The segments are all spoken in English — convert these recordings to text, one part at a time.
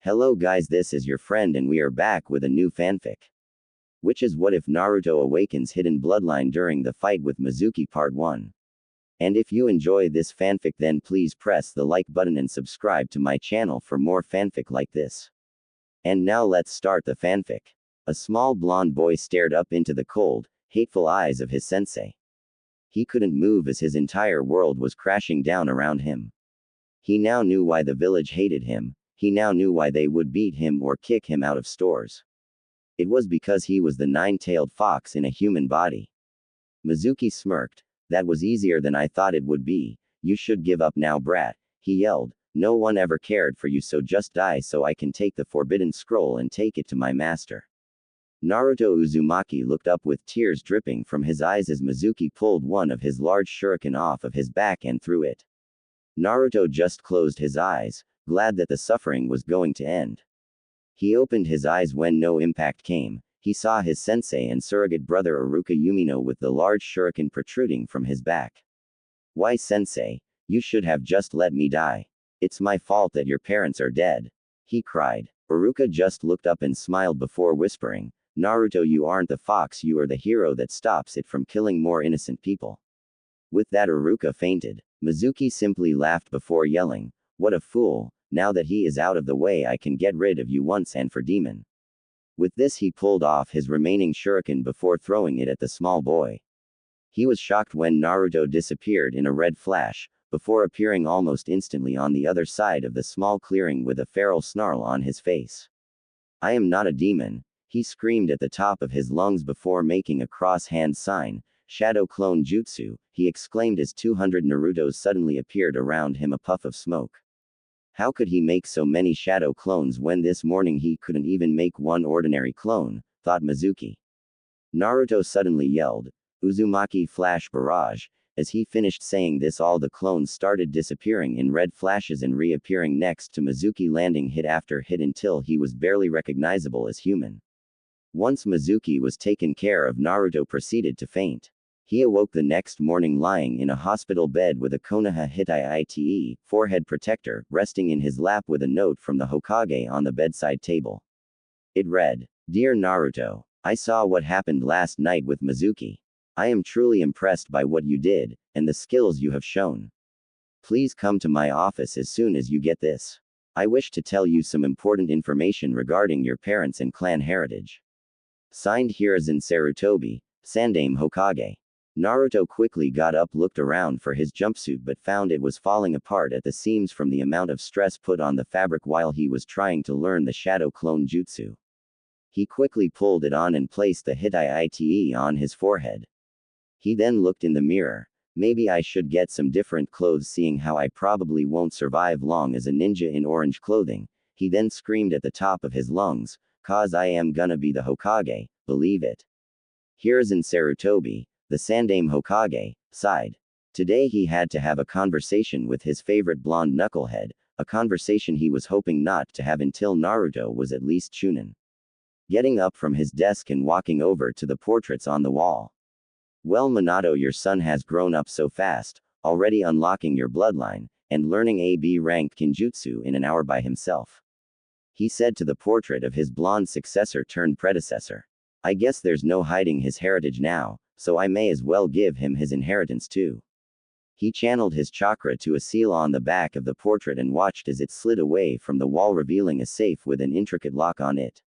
Hello guys, this is your friend and we are back with a new fanfic. Which is What If Naruto Awakens Hidden Bloodline during the fight with Mizuki Part 1. And if you enjoy this fanfic then please press the like button and subscribe to my channel for more fanfic like this. And now let's start the fanfic. A small blonde boy stared up into the cold, hateful eyes of his sensei. He couldn't move as his entire world was crashing down around him. He now knew why the village hated him. He now knew why they would beat him or kick him out of stores. It was because he was the nine-tailed fox in a human body. Mizuki smirked. That was easier than I thought it would be. You should give up now, brat, he yelled. No one ever cared for you, so just die so I can take the forbidden scroll and take it to my master. Naruto Uzumaki looked up with tears dripping from his eyes as Mizuki pulled one of his large shuriken off of his back and threw it. Naruto just closed his eyes, glad that the suffering was going to end. He opened his eyes when no impact came. He saw his sensei and surrogate brother Iruka Umino with the large shuriken protruding from his back. Why, sensei? You should have just let me die. It's my fault that your parents are dead, he cried. Iruka just looked up and smiled before whispering, Naruto, you aren't the fox, you are the hero that stops it from killing more innocent people. With that, Iruka fainted. Mizuki simply laughed before yelling, what a fool, now that he is out of the way I can get rid of you once and for demon. With this he pulled off his remaining shuriken before throwing it at the small boy. He was shocked when Naruto disappeared in a red flash, before appearing almost instantly on the other side of the small clearing with a feral snarl on his face. I am not a demon, he screamed at the top of his lungs before making a cross-hand sign. Shadow clone jutsu, he exclaimed as 200 Narutos suddenly appeared around him, a puff of smoke. How could he make so many shadow clones when this morning he couldn't even make one ordinary clone, thought Mizuki. Naruto suddenly yelled, Uzumaki flash barrage. As he finished saying this, all the clones started disappearing in red flashes and reappearing next to Mizuki, landing hit after hit until he was barely recognizable as human. Once Mizuki was taken care of, Naruto proceeded to faint. He awoke the next morning lying in a hospital bed with a Konoha Hitai forehead protector resting in his lap with a note from the Hokage on the bedside table. It read, Dear Naruto, I saw what happened last night with Mizuki. I am truly impressed by what you did, and the skills you have shown. Please come to my office as soon as you get this. I wish to tell you some important information regarding your parents and clan heritage. Signed, Hiruzen Sarutobi, Sandaime Hokage. Naruto quickly got up, looked around for his jumpsuit but found it was falling apart at the seams from the amount of stress put on the fabric while he was trying to learn the shadow clone jutsu. He quickly pulled it on and placed the Hitai on his forehead. He then looked in the mirror. Maybe I should get some different clothes seeing how I probably won't survive long as a ninja in orange clothing. He then screamed at the top of his lungs, cause I am gonna be the Hokage, believe it. Hiruzen Sarutobi, the Sandaime Hokage, sighed. Today he had to have a conversation with his favorite blonde knucklehead, a conversation he was hoping not to have until Naruto was at least Chunin. Getting up from his desk and walking over to the portraits on the wall. Well, Minato, your son has grown up so fast, already unlocking your bloodline, and learning AB ranked Kinjutsu in an hour by himself. He said to the portrait of his blonde successor turned predecessor. I guess there's no hiding his heritage now, so I may as well give him his inheritance too. He channeled his chakra to a seal on the back of the portrait and watched as it slid away from the wall, revealing a safe with an intricate lock on it.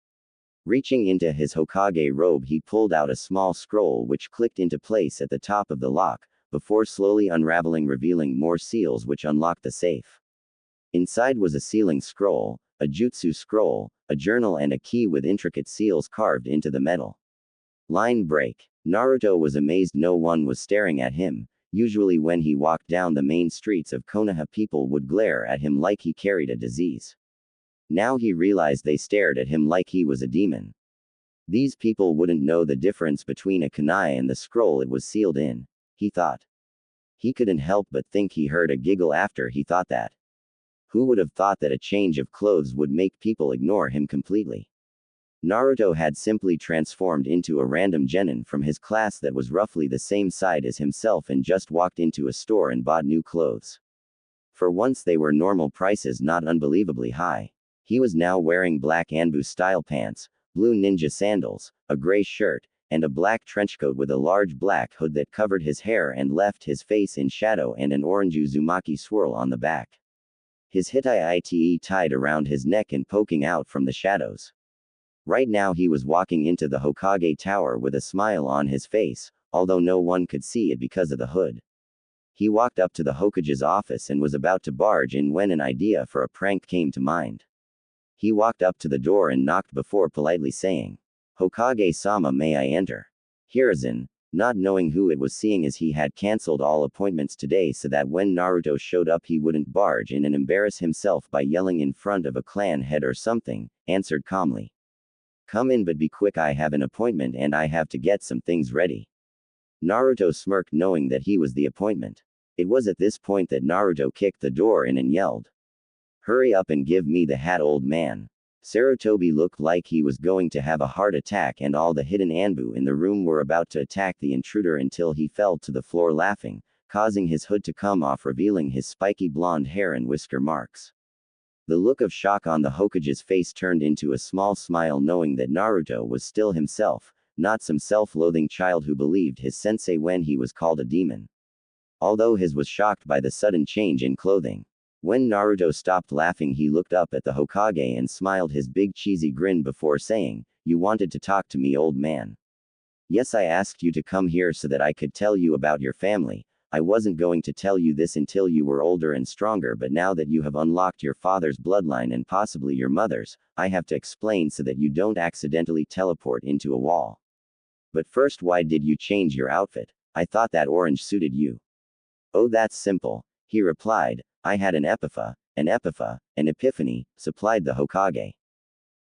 Reaching into his Hokage robe, he pulled out a small scroll which clicked into place at the top of the lock, before slowly unraveling, revealing more seals which unlocked the safe. Inside was a sealing scroll, a jutsu scroll, a journal and a key with intricate seals carved into the metal. Line break. Naruto was amazed no one was staring at him. Usually when he walked down the main streets of Konoha, people would glare at him like he carried a disease. Now he realized they stared at him like he was a demon. These people wouldn't know the difference between a kunai and the scroll it was sealed in, he thought. He couldn't help but think he heard a giggle after he thought that. Who would have thought that a change of clothes would make people ignore him completely? Naruto had simply transformed into a random genin from his class that was roughly the same size as himself and just walked into a store and bought new clothes. For once they were normal prices, not unbelievably high. He was now wearing black Anbu-style pants, blue ninja sandals, a gray shirt, and a black trenchcoat with a large black hood that covered his hair and left his face in shadow, and an orange uzumaki swirl on the back. His hitai tied around his neck and poking out from the shadows. Right now he was walking into the Hokage Tower with a smile on his face, although no one could see it because of the hood. He walked up to the Hokage's office and was about to barge in when an idea for a prank came to mind. He walked up to the door and knocked before politely saying, "Hokage-sama, may I enter?" Hiruzen, not knowing who it was, seeing as he had cancelled all appointments today so that when Naruto showed up he wouldn't barge in and embarrass himself by yelling in front of a clan head or something, answered calmly. "Come in, but be quick, I have an appointment and I have to get some things ready." Naruto smirked, knowing that he was the appointment. It was at this point that Naruto kicked the door in and yelled, "Hurry up and give me the hat, old man." Sarutobi looked like he was going to have a heart attack, and all the hidden Anbu in the room were about to attack the intruder until he fell to the floor laughing, causing his hood to come off, revealing his spiky blonde hair and whisker marks. The look of shock on the Hokage's face turned into a small smile, knowing that Naruto was still himself, not some self-loathing child who believed his sensei when he was called a demon. Although his was shocked by the sudden change in clothing. When Naruto stopped laughing, he looked up at the Hokage and smiled his big cheesy grin before saying, "You wanted to talk to me, old man?" "Yes, I asked you to come here so that I could tell you about your family. I wasn't going to tell you this until you were older and stronger, but now that you have unlocked your father's bloodline and possibly your mother's, I have to explain so that you don't accidentally teleport into a wall. But first, why did you change your outfit? I thought that orange suited you." "Oh, that's simple," he replied. "I had an epiphany, supplied the Hokage."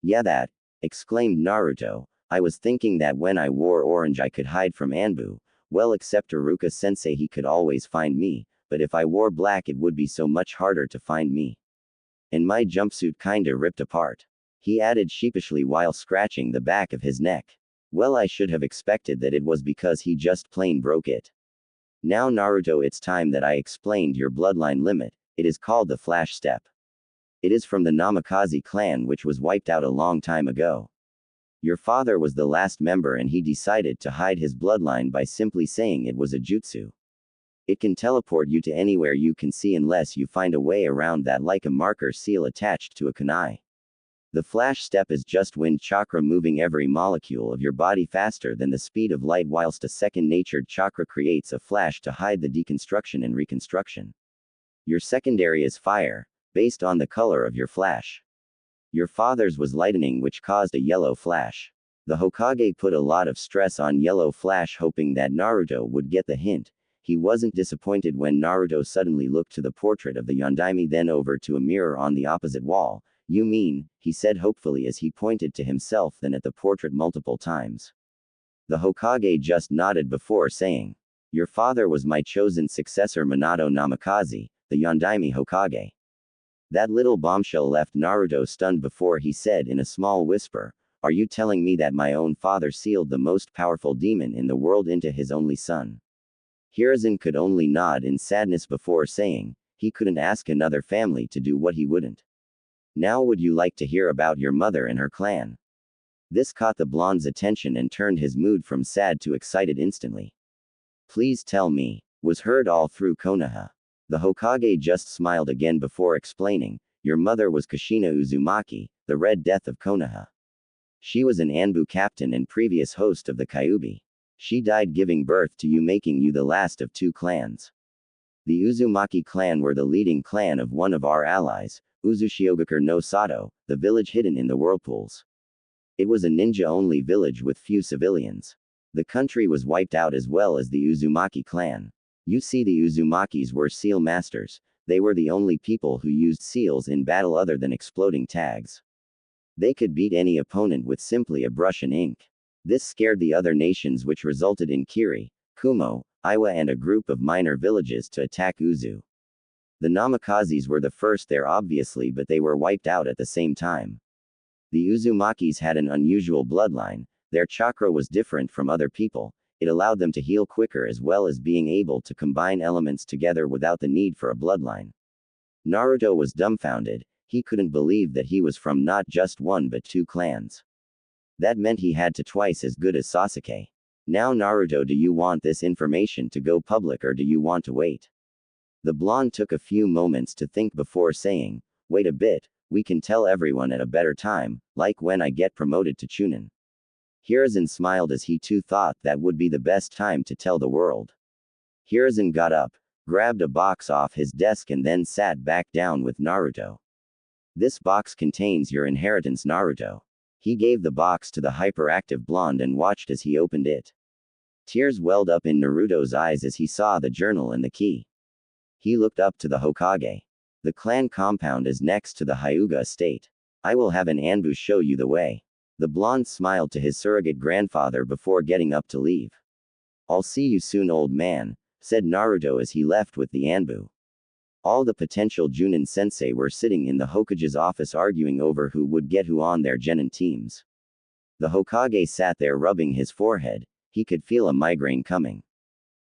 "Yeah, that," exclaimed Naruto. "I was thinking that when I wore orange I could hide from Anbu. Well, except Iruka-sensei, he could always find me, but if I wore black it would be so much harder to find me. And my jumpsuit kinda ripped apart," he added sheepishly while scratching the back of his neck. "Well, I should have expected that it was because he just plain broke it. Now, Naruto, it's time that I explained your bloodline limit. It is called the Flash Step. It is from the Namikaze clan, which was wiped out a long time ago. Your father was the last member and he decided to hide his bloodline by simply saying it was a jutsu. It can teleport you to anywhere you can see unless you find a way around that, like a marker seal attached to a kunai. The Flash Step is just wind chakra, moving every molecule of your body faster than the speed of light, whilst a second-natured chakra creates a flash to hide the deconstruction and reconstruction. Your secondary is fire, based on the color of your flash. Your father's was lightning, which caused a yellow flash. The Hokage put a lot of stress on yellow flash, hoping that Naruto would get the hint. He wasn't disappointed when Naruto suddenly looked to the portrait of the Yondaime, then over to a mirror on the opposite wall. "You mean," he said hopefully as he pointed to himself, then at the portrait multiple times. The Hokage just nodded before saying, "Your father was my chosen successor, Minato Namikaze, the Yondaime Hokage." That little bombshell left Naruto stunned before he said in a small whisper, "Are you telling me that my own father sealed the most powerful demon in the world into his only son?" Hiruzen could only nod in sadness before saying, he couldn't ask another family to do what he wouldn't. "Now, would you like to hear about your mother and her clan?" This caught the blonde's attention and turned his mood from sad to excited instantly. "Please tell me," was heard all through Konoha. The Hokage just smiled again before explaining, "Your mother was Kushina Uzumaki, the Red Death of Konoha. She was an Anbu captain and previous host of the Kyuubi. She died giving birth to you, making you the last of two clans. The Uzumaki clan were the leading clan of one of our allies, Uzushiogakure no Sato, the village hidden in the whirlpools. It was a ninja-only village with few civilians. The country was wiped out as well as the Uzumaki clan. You see, the Uzumakis were seal masters. They were the only people who used seals in battle other than exploding tags. They could beat any opponent with simply a brush and ink. This scared the other nations, which resulted in Kiri, Kumo, Iwa and a group of minor villages to attack Uzu. The Namikazes were the first there obviously, but they were wiped out at the same time. The Uzumakis had an unusual bloodline. Their chakra was different from other people. It allowed them to heal quicker as well as being able to combine elements together without the need for a bloodline. Naruto was dumbfounded. He couldn't believe that he was from not just one but two clans. That meant he had to twice as good as Sasuke. Now Naruto, do you want this information to go public or do you want to wait? The blonde took a few moments to think before saying, wait a bit, we can tell everyone at a better time, like when I get promoted to Chunin. Hiruzen smiled as he too thought that would be the best time to tell the world. Hiruzen got up, grabbed a box off his desk and then sat back down with Naruto. This box contains your inheritance, Naruto. He gave the box to the hyperactive blonde and watched as he opened it. Tears welled up in Naruto's eyes as he saw the journal and the key. He looked up to the Hokage. The clan compound is next to the Hyuga estate. I will have an Anbu show you the way. The blonde smiled to his surrogate grandfather before getting up to leave. I'll see you soon, old man, said Naruto as he left with the Anbu. All the potential Junin sensei were sitting in the Hokage's office arguing over who would get who on their genin teams. The Hokage sat there rubbing his forehead. He could feel a migraine coming.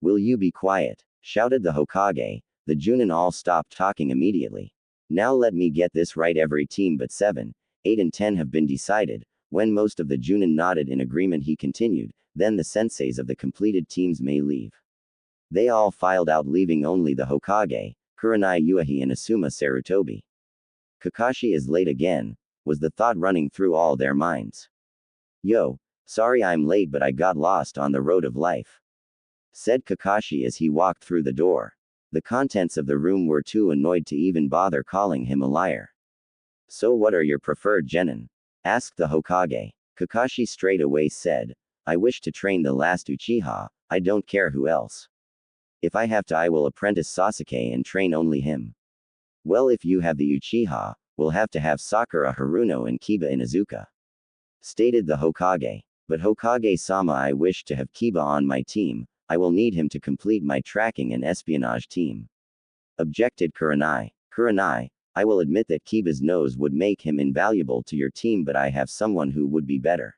Will you be quiet? Shouted the Hokage. The Junin all stopped talking immediately. Now let me get this right, every team but 7, 8 and 10 have been decided. When most of the Junin nodded in agreement, he continued, then the senseis of the completed teams may leave. They all filed out, leaving only the Hokage, Kurenai Yuahi and Asuma Sarutobi. Kakashi is late again, was the thought running through all their minds. Yo, sorry I'm late but I got lost on the road of life, said Kakashi as he walked through the door. The contents of the room were too annoyed to even bother calling him a liar. So what are your preferred genin? Asked the Hokage. Kakashi straight away said, I wish to train the last Uchiha, I don't care who else. If I have to, I will apprentice Sasuke and train only him. Well, if you have the Uchiha, we'll have to have Sakura, Haruno and Kiba Inuzuka, stated the Hokage. But Hokage-sama, I wish to have Kiba on my team. I will need him to complete my tracking and espionage team, objected Kurenai. Kurenai, I will admit that Kiba's nose would make him invaluable to your team, but I have someone who would be better,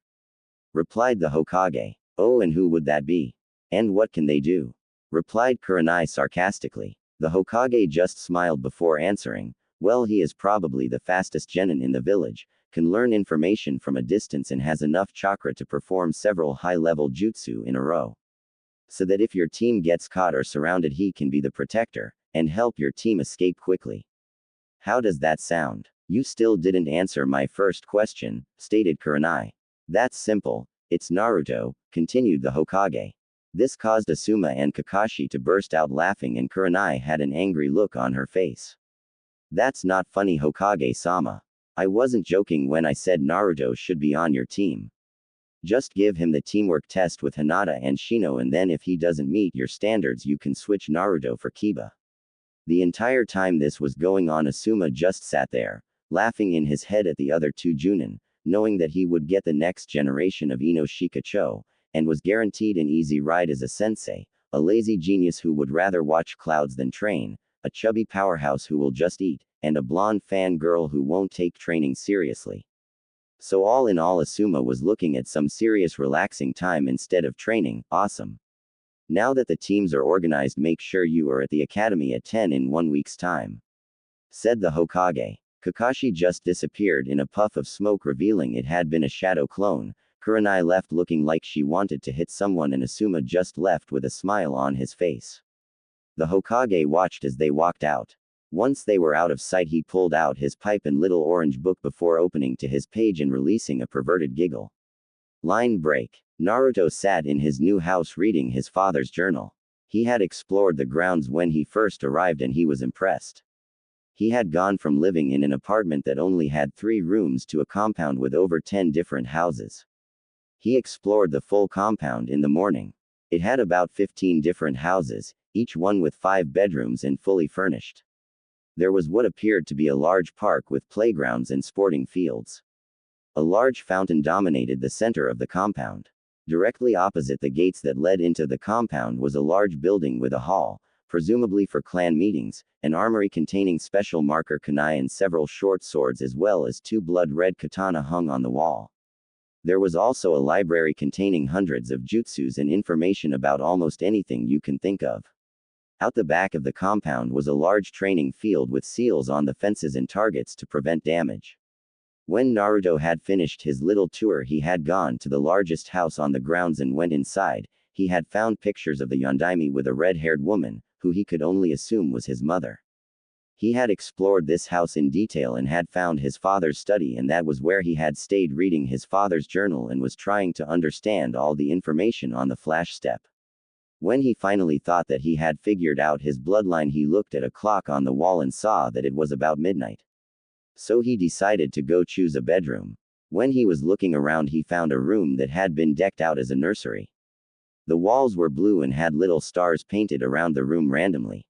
replied the Hokage. Oh, and who would that be? And what can they do? Replied Kurenai sarcastically. The Hokage just smiled before answering, well, he is probably the fastest genin in the village, can learn information from a distance and has enough chakra to perform several high-level jutsu in a row. So that if your team gets caught or surrounded, he can be the protector, and help your team escape quickly. How does that sound? You still didn't answer my first question, stated Kurenai. That's simple, it's Naruto, continued the Hokage. This caused Asuma and Kakashi to burst out laughing, and Kurenai had an angry look on her face. That's not funny, Hokage-sama. I wasn't joking when I said Naruto should be on your team. Just give him the teamwork test with Hinata and Shino, and then if he doesn't meet your standards, you can switch Naruto for Kiba. The entire time this was going on, Asuma just sat there, laughing in his head at the other two Junin, knowing that he would get the next generation of Ino Shikacho, and was guaranteed an easy ride as a sensei, a lazy genius who would rather watch clouds than train, a chubby powerhouse who will just eat, and a blonde fan girl who won't take training seriously. So all in all, Asuma was looking at some serious relaxing time instead of training. Awesome. Now that the teams are organized, make sure you are at the academy at 10 in 1 week's time, said the Hokage. Kakashi just disappeared in a puff of smoke, revealing it had been a shadow clone. Kurenai left looking like she wanted to hit someone, and Asuma just left with a smile on his face. The Hokage watched as they walked out. Once they were out of sight, he pulled out his pipe and little orange book before opening to his page and releasing a perverted giggle. Line break. Naruto sat in his new house reading his father's journal. He had explored the grounds when he first arrived and he was impressed. He had gone from living in an apartment that only had 3 rooms to a compound with over 10 different houses. He explored the full compound in the morning. It had about 15 different houses, each one with 5 bedrooms and fully furnished. There was what appeared to be a large park with playgrounds and sporting fields. A large fountain dominated the center of the compound. Directly opposite the gates that led into the compound was a large building with a hall, presumably for clan meetings, an armory containing special marker kunai and several short swords, as well as 2 blood-red katana hung on the wall. There was also a library containing hundreds of jutsus and information about almost anything you can think of. Out the back of the compound was a large training field with seals on the fences and targets to prevent damage. When Naruto had finished his little tour, he had gone to the largest house on the grounds and went inside. He had found pictures of the yondaime with a red-haired woman, who he could only assume was his mother. He had explored this house in detail and had found his father's study, and that was where he had stayed reading his father's journal and was trying to understand all the information on the flash step. When he finally thought that he had figured out his bloodline, he looked at a clock on the wall and saw that it was about midnight. So he decided to go choose a bedroom. When he was looking around, he found a room that had been decked out as a nursery. The walls were blue and had little stars painted around the room randomly.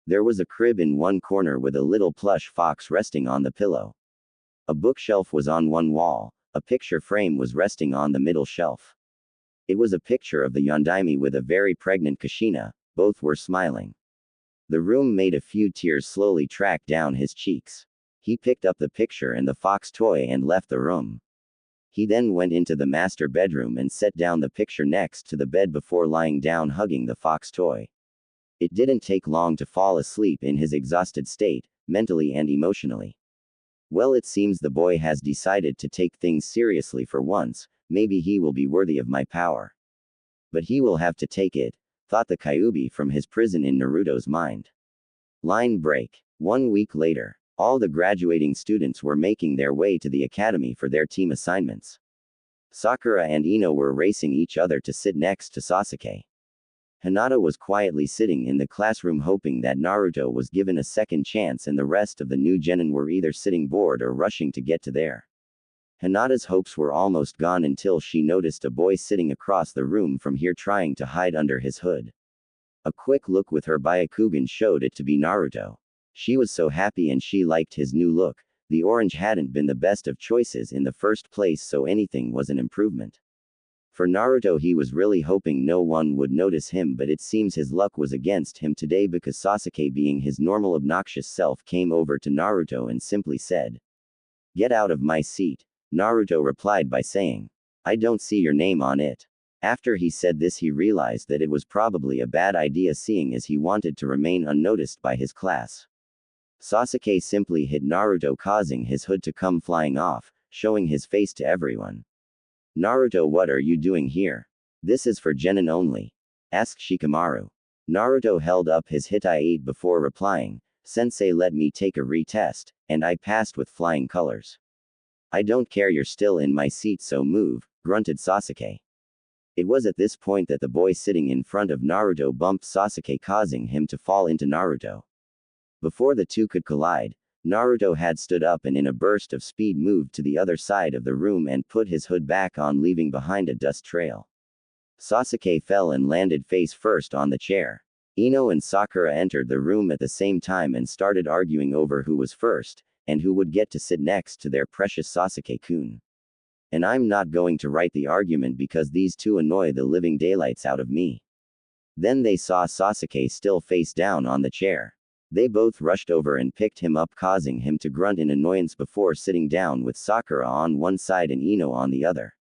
There was a crib in one corner with a little plush fox resting on the pillow. A bookshelf was on one wall. A picture frame was resting on the middle shelf. It was a picture of the yondaime with a very pregnant Kushina. Both were smiling. The room made a few tears slowly track down his cheeks. He picked up the picture and the fox toy and left the room. He then went into the master bedroom and set down the picture next to the bed before lying down hugging the fox toy. It didn't take long to fall asleep in his exhausted state, mentally and emotionally. Well, it seems the boy has decided to take things seriously for once. Maybe he will be worthy of my power. But he will have to take it, thought the Kyuubi from his prison in Naruto's mind. Line break. 1 week later, all the graduating students were making their way to the academy for their team assignments. Sakura and Ino were racing each other to sit next to Sasuke. Hinata was quietly sitting in the classroom hoping that Naruto was given a second chance, and the rest of the new genin were either sitting bored or rushing to get to there. Hinata's hopes were almost gone until she noticed a boy sitting across the room from here trying to hide under his hood. A quick look with her Byakugan showed it to be Naruto. She was so happy and she liked his new look. The orange hadn't been the best of choices in the first place, so anything was an improvement. For Naruto, he was really hoping no one would notice him, but it seems his luck was against him today because Sasuke, being his normal obnoxious self, came over to Naruto and simply said, "Get out of my seat." Naruto replied by saying, "I don't see your name on it." After he said this, he realized that it was probably a bad idea, seeing as he wanted to remain unnoticed by his class. Sasuke simply hit Naruto, causing his hood to come flying off, showing his face to everyone. "Naruto, what are you doing here? This is for genin only," asked Shikamaru. Naruto held up his Hitai-8 before replying, "Sensei let me take a retest, and I passed with flying colors." "I don't care, you're still in my seat, so move," grunted Sasuke. It was at this point that the boy sitting in front of Naruto bumped Sasuke, causing him to fall into Naruto. Before the two could collide, Naruto had stood up and in a burst of speed moved to the other side of the room and put his hood back on, leaving behind a dust trail. Sasuke fell and landed face first on the chair. Ino and Sakura entered the room at the same time and started arguing over who was first, and who would get to sit next to their precious Sasuke-kun. And I'm not going to write the argument because these two annoy the living daylights out of me. Then they saw Sasuke still face down on the chair. They both rushed over and picked him up, causing him to grunt in annoyance before sitting down with Sakura on one side and Ino on the other.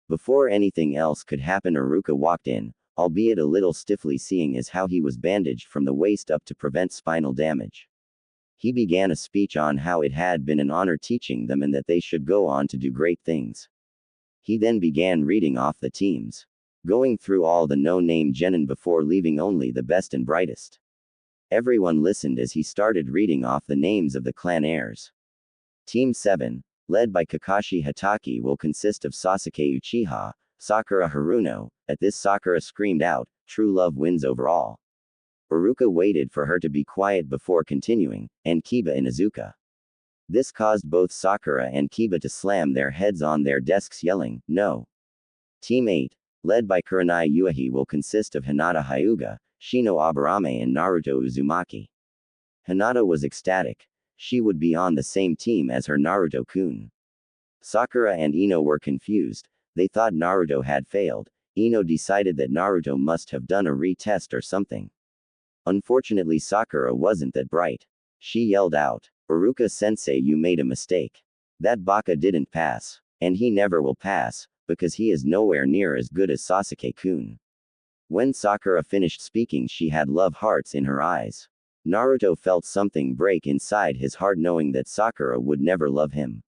Before anything else could happen, Iruka walked in, albeit a little stiffly, seeing as how he was bandaged from the waist up to prevent spinal damage. He began a speech on how it had been an honor teaching them and that they should go on to do great things. He then began reading off the teams, going through all the no-name genin before leaving only the best and brightest. Everyone listened as he started reading off the names of the clan heirs. Team 7, led by Kakashi Hatake, will consist of Sasuke Uchiha, Sakura Haruno. At this, Sakura screamed out, "True love wins over all." Iruka waited for her to be quiet before continuing, and Kiba Inuzuka. This caused both Sakura and Kiba to slam their heads on their desks, yelling, "No." Team 8, led by Kurenai Yuahi, will consist of Hinata Hyuga, Shino Aburame, and Naruto Uzumaki. Hinata was ecstatic. She would be on the same team as her Naruto-kun. Sakura and Ino were confused. They thought Naruto had failed. Ino decided that Naruto must have done a retest or something. Unfortunately, Sakura wasn't that bright. She yelled out, "Iruka-sensei, you made a mistake. That baka didn't pass. And he never will pass, because he is nowhere near as good as Sasuke-kun." When Sakura finished speaking, she had love hearts in her eyes. Naruto felt something break inside his heart knowing that Sakura would never love him.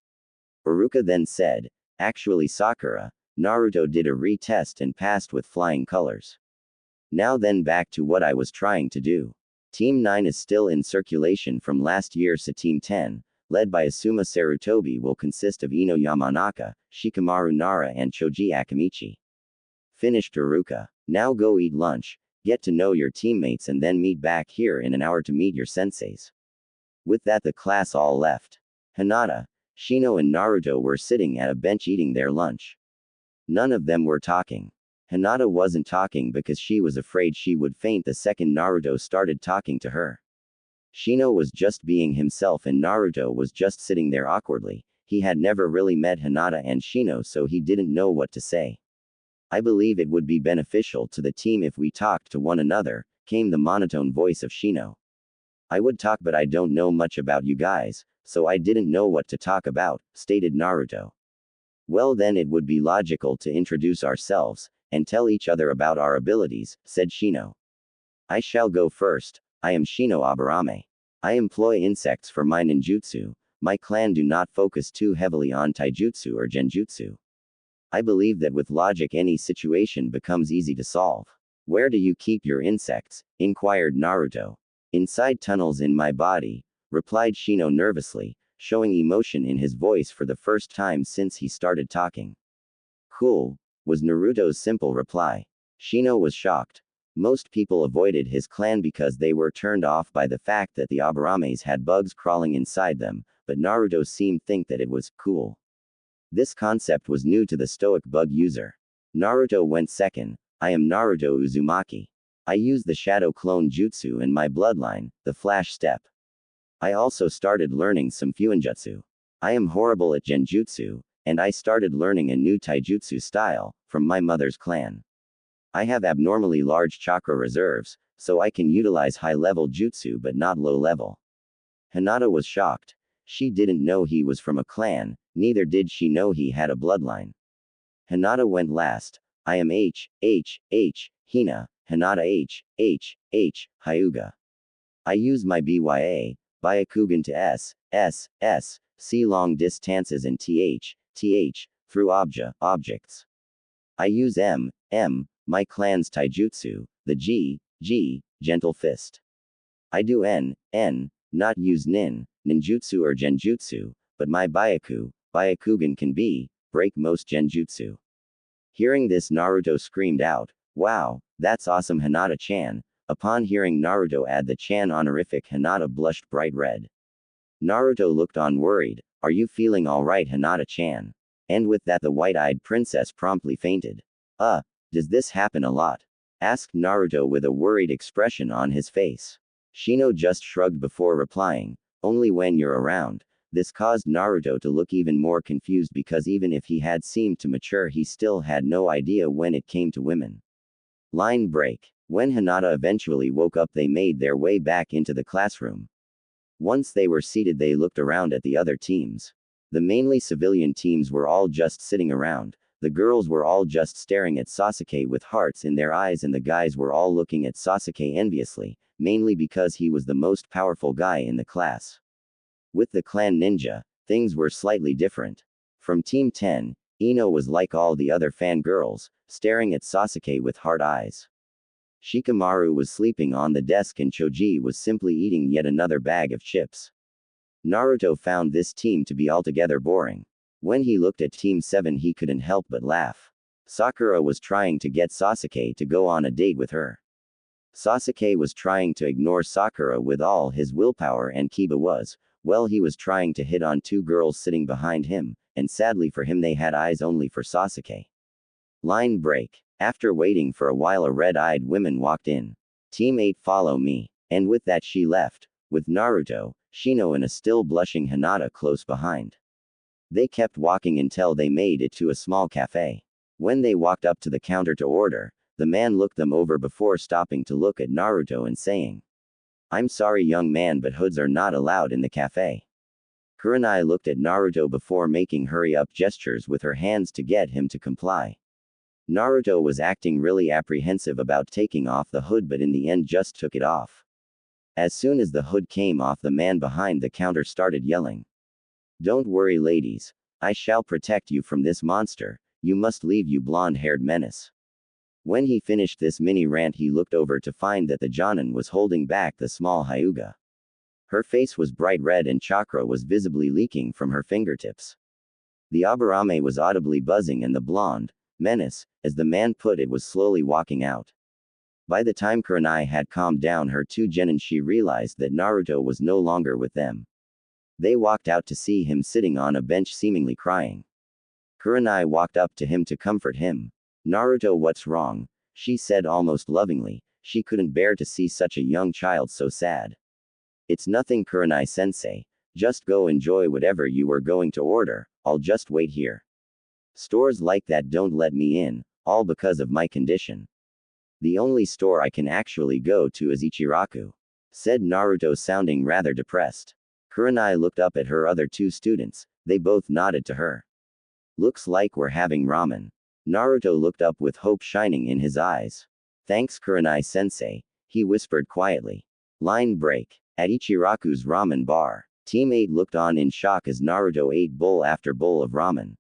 Iruka then said, "Actually, Sakura, Naruto did a retest and passed with flying colors. Now then, back to what I was trying to do. Team 9 is still in circulation from last year, so Team 10, led by Asuma Sarutobi, will consist of Ino Yamanaka, Shikamaru Nara and Choji Akamichi." Finished Iruka. "Now go eat lunch, get to know your teammates and then meet back here in an hour to meet your senseis." With that the class all left. Hinata, Shino and Naruto were sitting at a bench eating their lunch. None of them were talking. Hinata wasn't talking because she was afraid she would faint the second Naruto started talking to her. Shino was just being himself and Naruto was just sitting there awkwardly. He had never really met Hinata and Shino, so he didn't know what to say. "I believe it would be beneficial to the team if we talked to one another," came the monotone voice of Shino. "I would talk, but I don't know much about you guys, so I didn't know what to talk about," stated Naruto. "Well, then it would be logical to introduce ourselves and tell each other about our abilities," said Shino. "I shall go first. I am Shino Aburame. I employ insects for my ninjutsu. My clan do not focus too heavily on taijutsu or genjutsu. I believe that with logic any situation becomes easy to solve." "Where do you keep your insects?" inquired Naruto. "Inside tunnels in my body," replied Shino nervously, showing emotion in his voice for the first time since he started talking. "Cool," was Naruto's simple reply. Shino was shocked. Most people avoided his clan because they were turned off by the fact that the Aburames had bugs crawling inside them, but Naruto seemed to think that it was cool. This concept was new to the stoic bug user. Naruto went second. "I am Naruto Uzumaki. I use the shadow clone jutsu in my bloodline, the flash step. I also started learning some fuinjutsu. I am horrible at genjutsu, and I started learning a new taijutsu style from my mother's clan. I have abnormally large chakra reserves, so I can utilize high-level jutsu but not low-level." Hinata was shocked. She didn't know he was from a clan, neither did she know he had a bloodline. Hinata went last. "I am Hina, Hinata Hyuga. I use my Byakugan to see long distances and through objects. I use my clan's taijutsu, the gentle fist. I do not use ninjutsu or genjutsu, but my Byakugan can break most genjutsu." Hearing this, Naruto screamed out, "Wow, that's awesome, Hinata-chan." Upon hearing Naruto add the chan honorific, Hinata blushed bright red. Naruto looked on worried. "Are you feeling alright, Hinata-chan?" And with that the white-eyed princess promptly fainted. Does this happen a lot?" asked Naruto with a worried expression on his face. Shino just shrugged before replying, "Only when you're around." This caused Naruto to look even more confused because even if he had seemed to mature, he still had no idea when it came to women. Line break. When Hinata eventually woke up, they made their way back into the classroom. Once they were seated, they looked around at the other teams. The mainly civilian teams were all just sitting around. The girls were all just staring at Sasuke with hearts in their eyes, and the guys were all looking at Sasuke enviously, mainly because he was the most powerful guy in the class. With the clan ninja, things were slightly different. From Team 10, Ino was like all the other fangirls, staring at Sasuke with hard eyes. Shikamaru was sleeping on the desk and Choji was simply eating yet another bag of chips. Naruto found this team to be altogether boring. When he looked at Team 7, he couldn't help but laugh. Sakura was trying to get Sasuke to go on a date with her. Sasuke was trying to ignore Sakura with all his willpower, and Kiba was, well, he was trying to hit on two girls sitting behind him, and sadly for him they had eyes only for Sasuke. Line break. After waiting for a while, a red-eyed woman walked in. "Team 8, follow me." And with that she left, with Naruto, Shino and a still blushing Hinata close behind. They kept walking until they made it to a small cafe. When they walked up to the counter to order, the man looked them over before stopping to look at Naruto and saying, "I'm sorry, young man, but hoods are not allowed in the cafe." Kurenai looked at Naruto before making hurry-up gestures with her hands to get him to comply. Naruto was acting really apprehensive about taking off the hood, but in the end just took it off. As soon as the hood came off, the man behind the counter started yelling. "Don't worry, ladies. I shall protect you from this monster. You must leave, you blonde-haired menace." When he finished this mini rant, he looked over to find that the Jonin was holding back the small Hyuga. Her face was bright red and chakra was visibly leaking from her fingertips. The Aburame was audibly buzzing, and the blonde menace, as the man put it, was slowly walking out. By the time Kurenai had calmed down her two genin, she realized that Naruto was no longer with them. They walked out to see him sitting on a bench seemingly crying. Kurenai walked up to him to comfort him. "Naruto, what's wrong?" she said almost lovingly. She couldn't bear to see such a young child so sad. "It's nothing, Kurenai-sensei. Just go enjoy whatever you were going to order. I'll just wait here. Stores like that don't let me in, all because of my condition. The only store I can actually go to is Ichiraku," said Naruto, sounding rather depressed. Kurenai looked up at her other two students. They both nodded to her. "Looks like we're having ramen." Naruto looked up with hope shining in his eyes. "Thanks, Kurenai-sensei," he whispered quietly. Line break. At Ichiraku's ramen bar, Team 8 looked on in shock as Naruto ate bowl after bowl of ramen.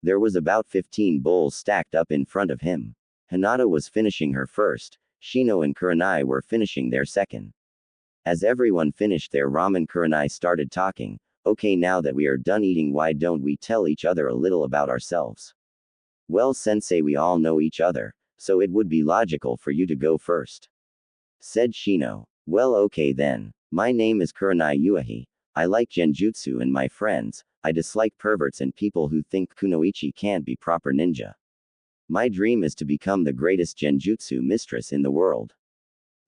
There was about 15 bowls stacked up in front of him. Hinata was finishing her first. Shino and Kurenai were finishing their second. As everyone finished their ramen, Kurenai started talking. "Okay, now that we are done eating, why don't we tell each other a little about ourselves?" "Well, sensei, we all know each other, so it would be logical for you to go first," said Shino. "Well, okay then. My name is Kurenai Uehi. I like genjutsu and my friends. I dislike perverts and people who think kunoichi can't be proper ninja. My dream is to become the greatest genjutsu mistress in the world."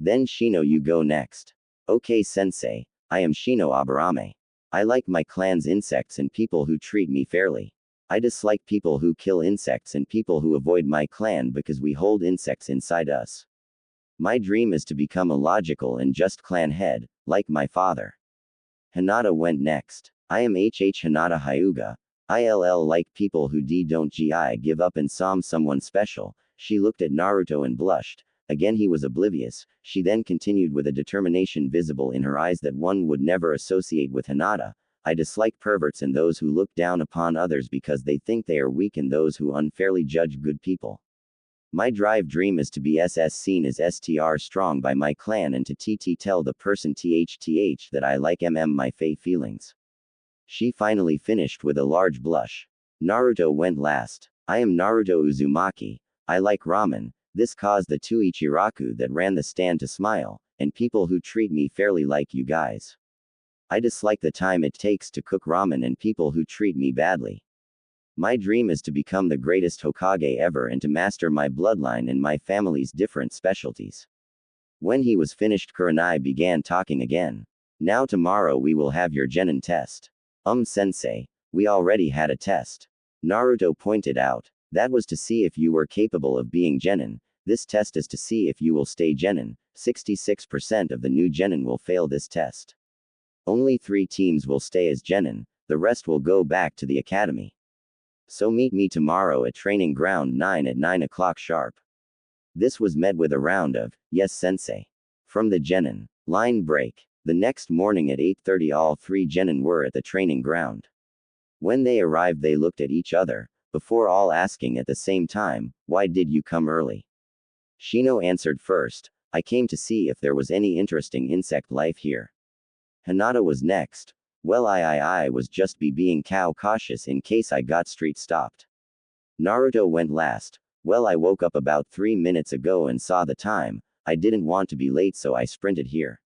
"Then Shino, you go next." "Okay, sensei. I am Shino Aburame. I like my clan's insects and people who treat me fairly. I dislike people who kill insects and people who avoid my clan because we hold insects inside us. My dream is to become a logical and just clan head, like my father." Hinata went next. "I am Hinata Hyuga. ILL like people who don't give up and someone special." She looked at Naruto and blushed. Again he was oblivious. She then continued with a determination visible in her eyes that one would never associate with Hinata. "I dislike perverts and those who look down upon others because they think they are weak and those who unfairly judge good people. My dream is to be seen as STR strong by my clan and to tell the person that I like my feelings." She finally finished with a large blush. Naruto went last. "I am Naruto Uzumaki. I like ramen." This caused the two Ichiraku that ran the stand to smile, "and people who treat me fairly like you guys. I dislike the time it takes to cook ramen and people who treat me badly. My dream is to become the greatest Hokage ever and to master my bloodline and my family's different specialties." When he was finished, Kurenai began talking again. "Now tomorrow we will have your genin test." Sensei. We already had a test." Naruto pointed out. "That was to see if you were capable of being genin. This test is to see if you will stay genin. 66% of the new genin will fail this test. Only 3 teams will stay as genin, the rest will go back to the academy. So meet me tomorrow at training ground 9 at 9 o'clock sharp." This was met with a round of, "Yes, sensei," from the genin. Line break. The next morning at 8:30 all 3 genin were at the training ground. When they arrived they looked at each other, before all asking at the same time, "Why did you come early?" Shino answered first. "I came to see if there was any interesting insect life here." Hinata was next. "Well, I was just being cautious in case I got street stopped." Naruto went last. "Well, I woke up about 3 minutes ago and saw the time. I didn't want to be late so I sprinted here."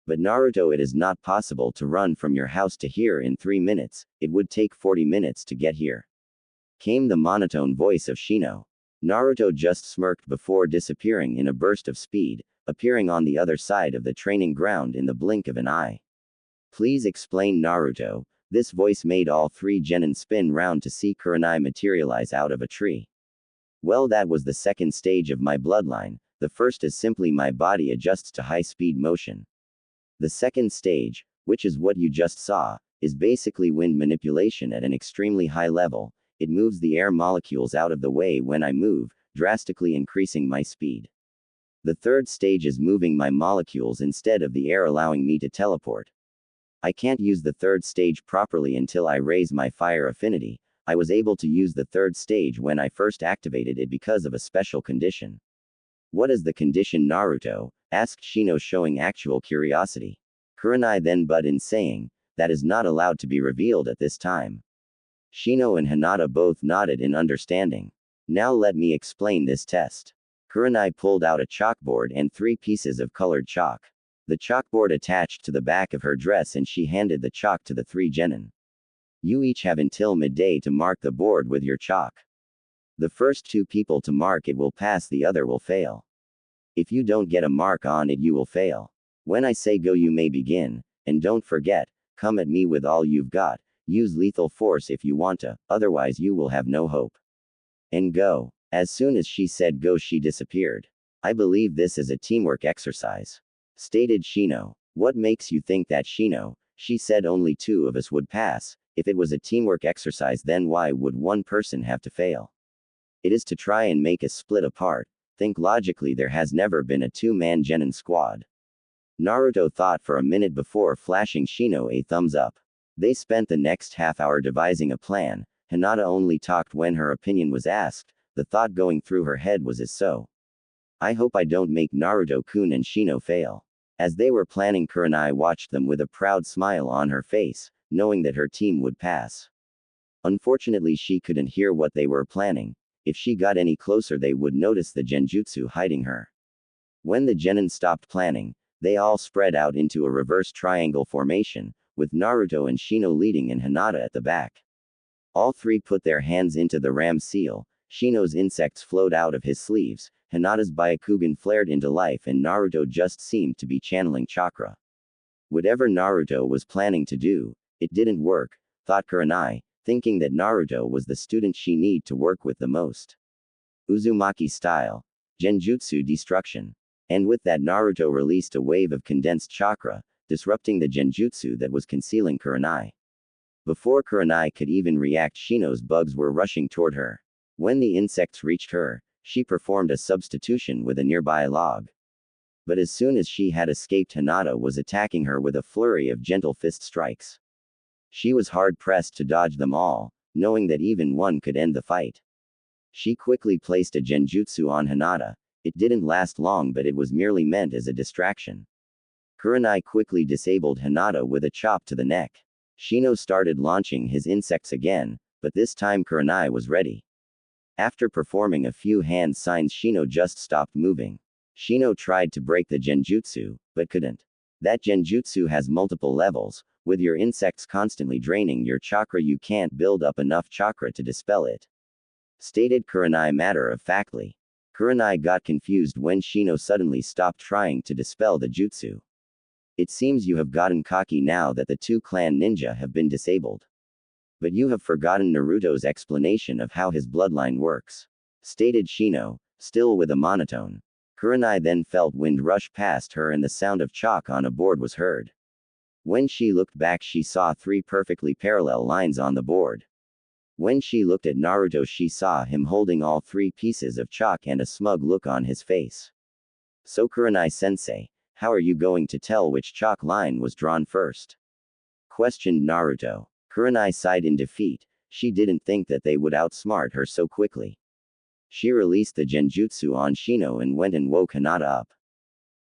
"But Naruto, it is not possible to run from your house to here in 3 minutes, it would take 40 minutes to get here," came the monotone voice of Shino. Naruto just smirked before disappearing in a burst of speed, appearing on the other side of the training ground in the blink of an eye. "Please explain, Naruto." This voice made all 3 genin spin round to see Kurenai materialize out of a tree. "Well, that was the second stage of my bloodline. The first is simply my body adjusts to high-speed motion. The second stage, which is what you just saw, is basically wind manipulation at an extremely high level. It moves the air molecules out of the way when I move, drastically increasing my speed. The third stage is moving my molecules instead of the air, allowing me to teleport. I can't use the third stage properly until I raise my fire affinity. I was able to use the third stage when I first activated it because of a special condition. What is the condition, Naruto? Asked Shino, showing actual curiosity. Kurenai then butted in, saying, that is not allowed to be revealed at this time. Shino and Hinata both nodded in understanding. Now let me explain this test. Kurenai pulled out a chalkboard and 3 pieces of colored chalk. The chalkboard attached to the back of her dress, and she handed the chalk to the 3 genin. You each have until midday to mark the board with your chalk. The first 2 people to mark it will pass, the other will fail. If you don't get a mark on it, you will fail. When I say go, you may begin, and don't forget, come at me with all you've got. Use lethal force if you want to, otherwise you will have no hope. And go. As soon as she said go, she disappeared. I believe this is a teamwork exercise, stated Shino. What makes you think that, Shino? She said only 2 of us would pass. If it was a teamwork exercise, then why would one person have to fail? It is to try and make us split apart. Think logically, there has never been a 2-man genin squad. Naruto thought for a minute before flashing Shino a thumbs up. They spent the next half-hour devising a plan. Hinata only talked when her opinion was asked. The thought going through her head was as so. I hope I don't make Naruto-kun and Shino fail. As they were planning, Kurenai watched them with a proud smile on her face, knowing that her team would pass. Unfortunately, she couldn't hear what they were planning. If she got any closer, they would notice the genjutsu hiding her. When the genin stopped planning, they all spread out into a reverse triangle formation, with Naruto and Shino leading and Hinata at the back. All 3 put their hands into the ram seal. Shino's insects flowed out of his sleeves, Hinata's Byakugan flared into life, and Naruto just seemed to be channeling chakra. Whatever Naruto was planning to do, it didn't work, thought Kurenai, thinking that Naruto was the student she need to work with the most. Uzumaki style. Genjutsu destruction. And with that, Naruto released a wave of condensed chakra, disrupting the genjutsu that was concealing Kurenai. Before Kurenai could even react, Shino's bugs were rushing toward her. When the insects reached her, she performed a substitution with a nearby log. But as soon as she had escaped, Hinata was attacking her with a flurry of gentle fist strikes. She was hard-pressed to dodge them all, knowing that even one could end the fight. She quickly placed a genjutsu on Hinata. It didn't last long, but it was merely meant as a distraction. Kurenai quickly disabled Hinata with a chop to the neck. Shino started launching his insects again, but this time Kurenai was ready. After performing a few hand signs, Shino just stopped moving. Shino tried to break the genjutsu, but couldn't. That genjutsu has multiple levels. With your insects constantly draining your chakra, you can't build up enough chakra to dispel it, stated Kurenai matter-of-factly. Kurenai got confused when Shino suddenly stopped trying to dispel the jutsu. It seems you have gotten cocky now that the 2 clan ninja have been disabled. But you have forgotten Naruto's explanation of how his bloodline works, stated Shino, still with a monotone. Kurenai then felt wind rush past her and the sound of chalk on a board was heard. When she looked back, she saw 3 perfectly parallel lines on the board. When she looked at Naruto, she saw him holding all 3 pieces of chalk and a smug look on his face. So Kurenai-sensei, how are you going to tell which chalk line was drawn first? Questioned Naruto. Kurenai sighed in defeat. She didn't think that they would outsmart her so quickly. She released the genjutsu on Shino and went and woke Hinata up.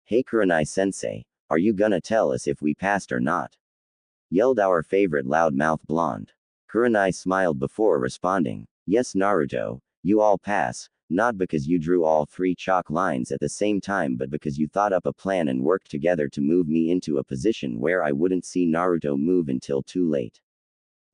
Hey Kurenai-sensei, are you gonna tell us if we passed or not? Yelled our favorite loudmouth blonde. Kurenai smiled before responding. Yes Naruto, you all pass, not because you drew all 3 chalk lines at the same time, but because you thought up a plan and worked together to move me into a position where I wouldn't see Naruto move until too late.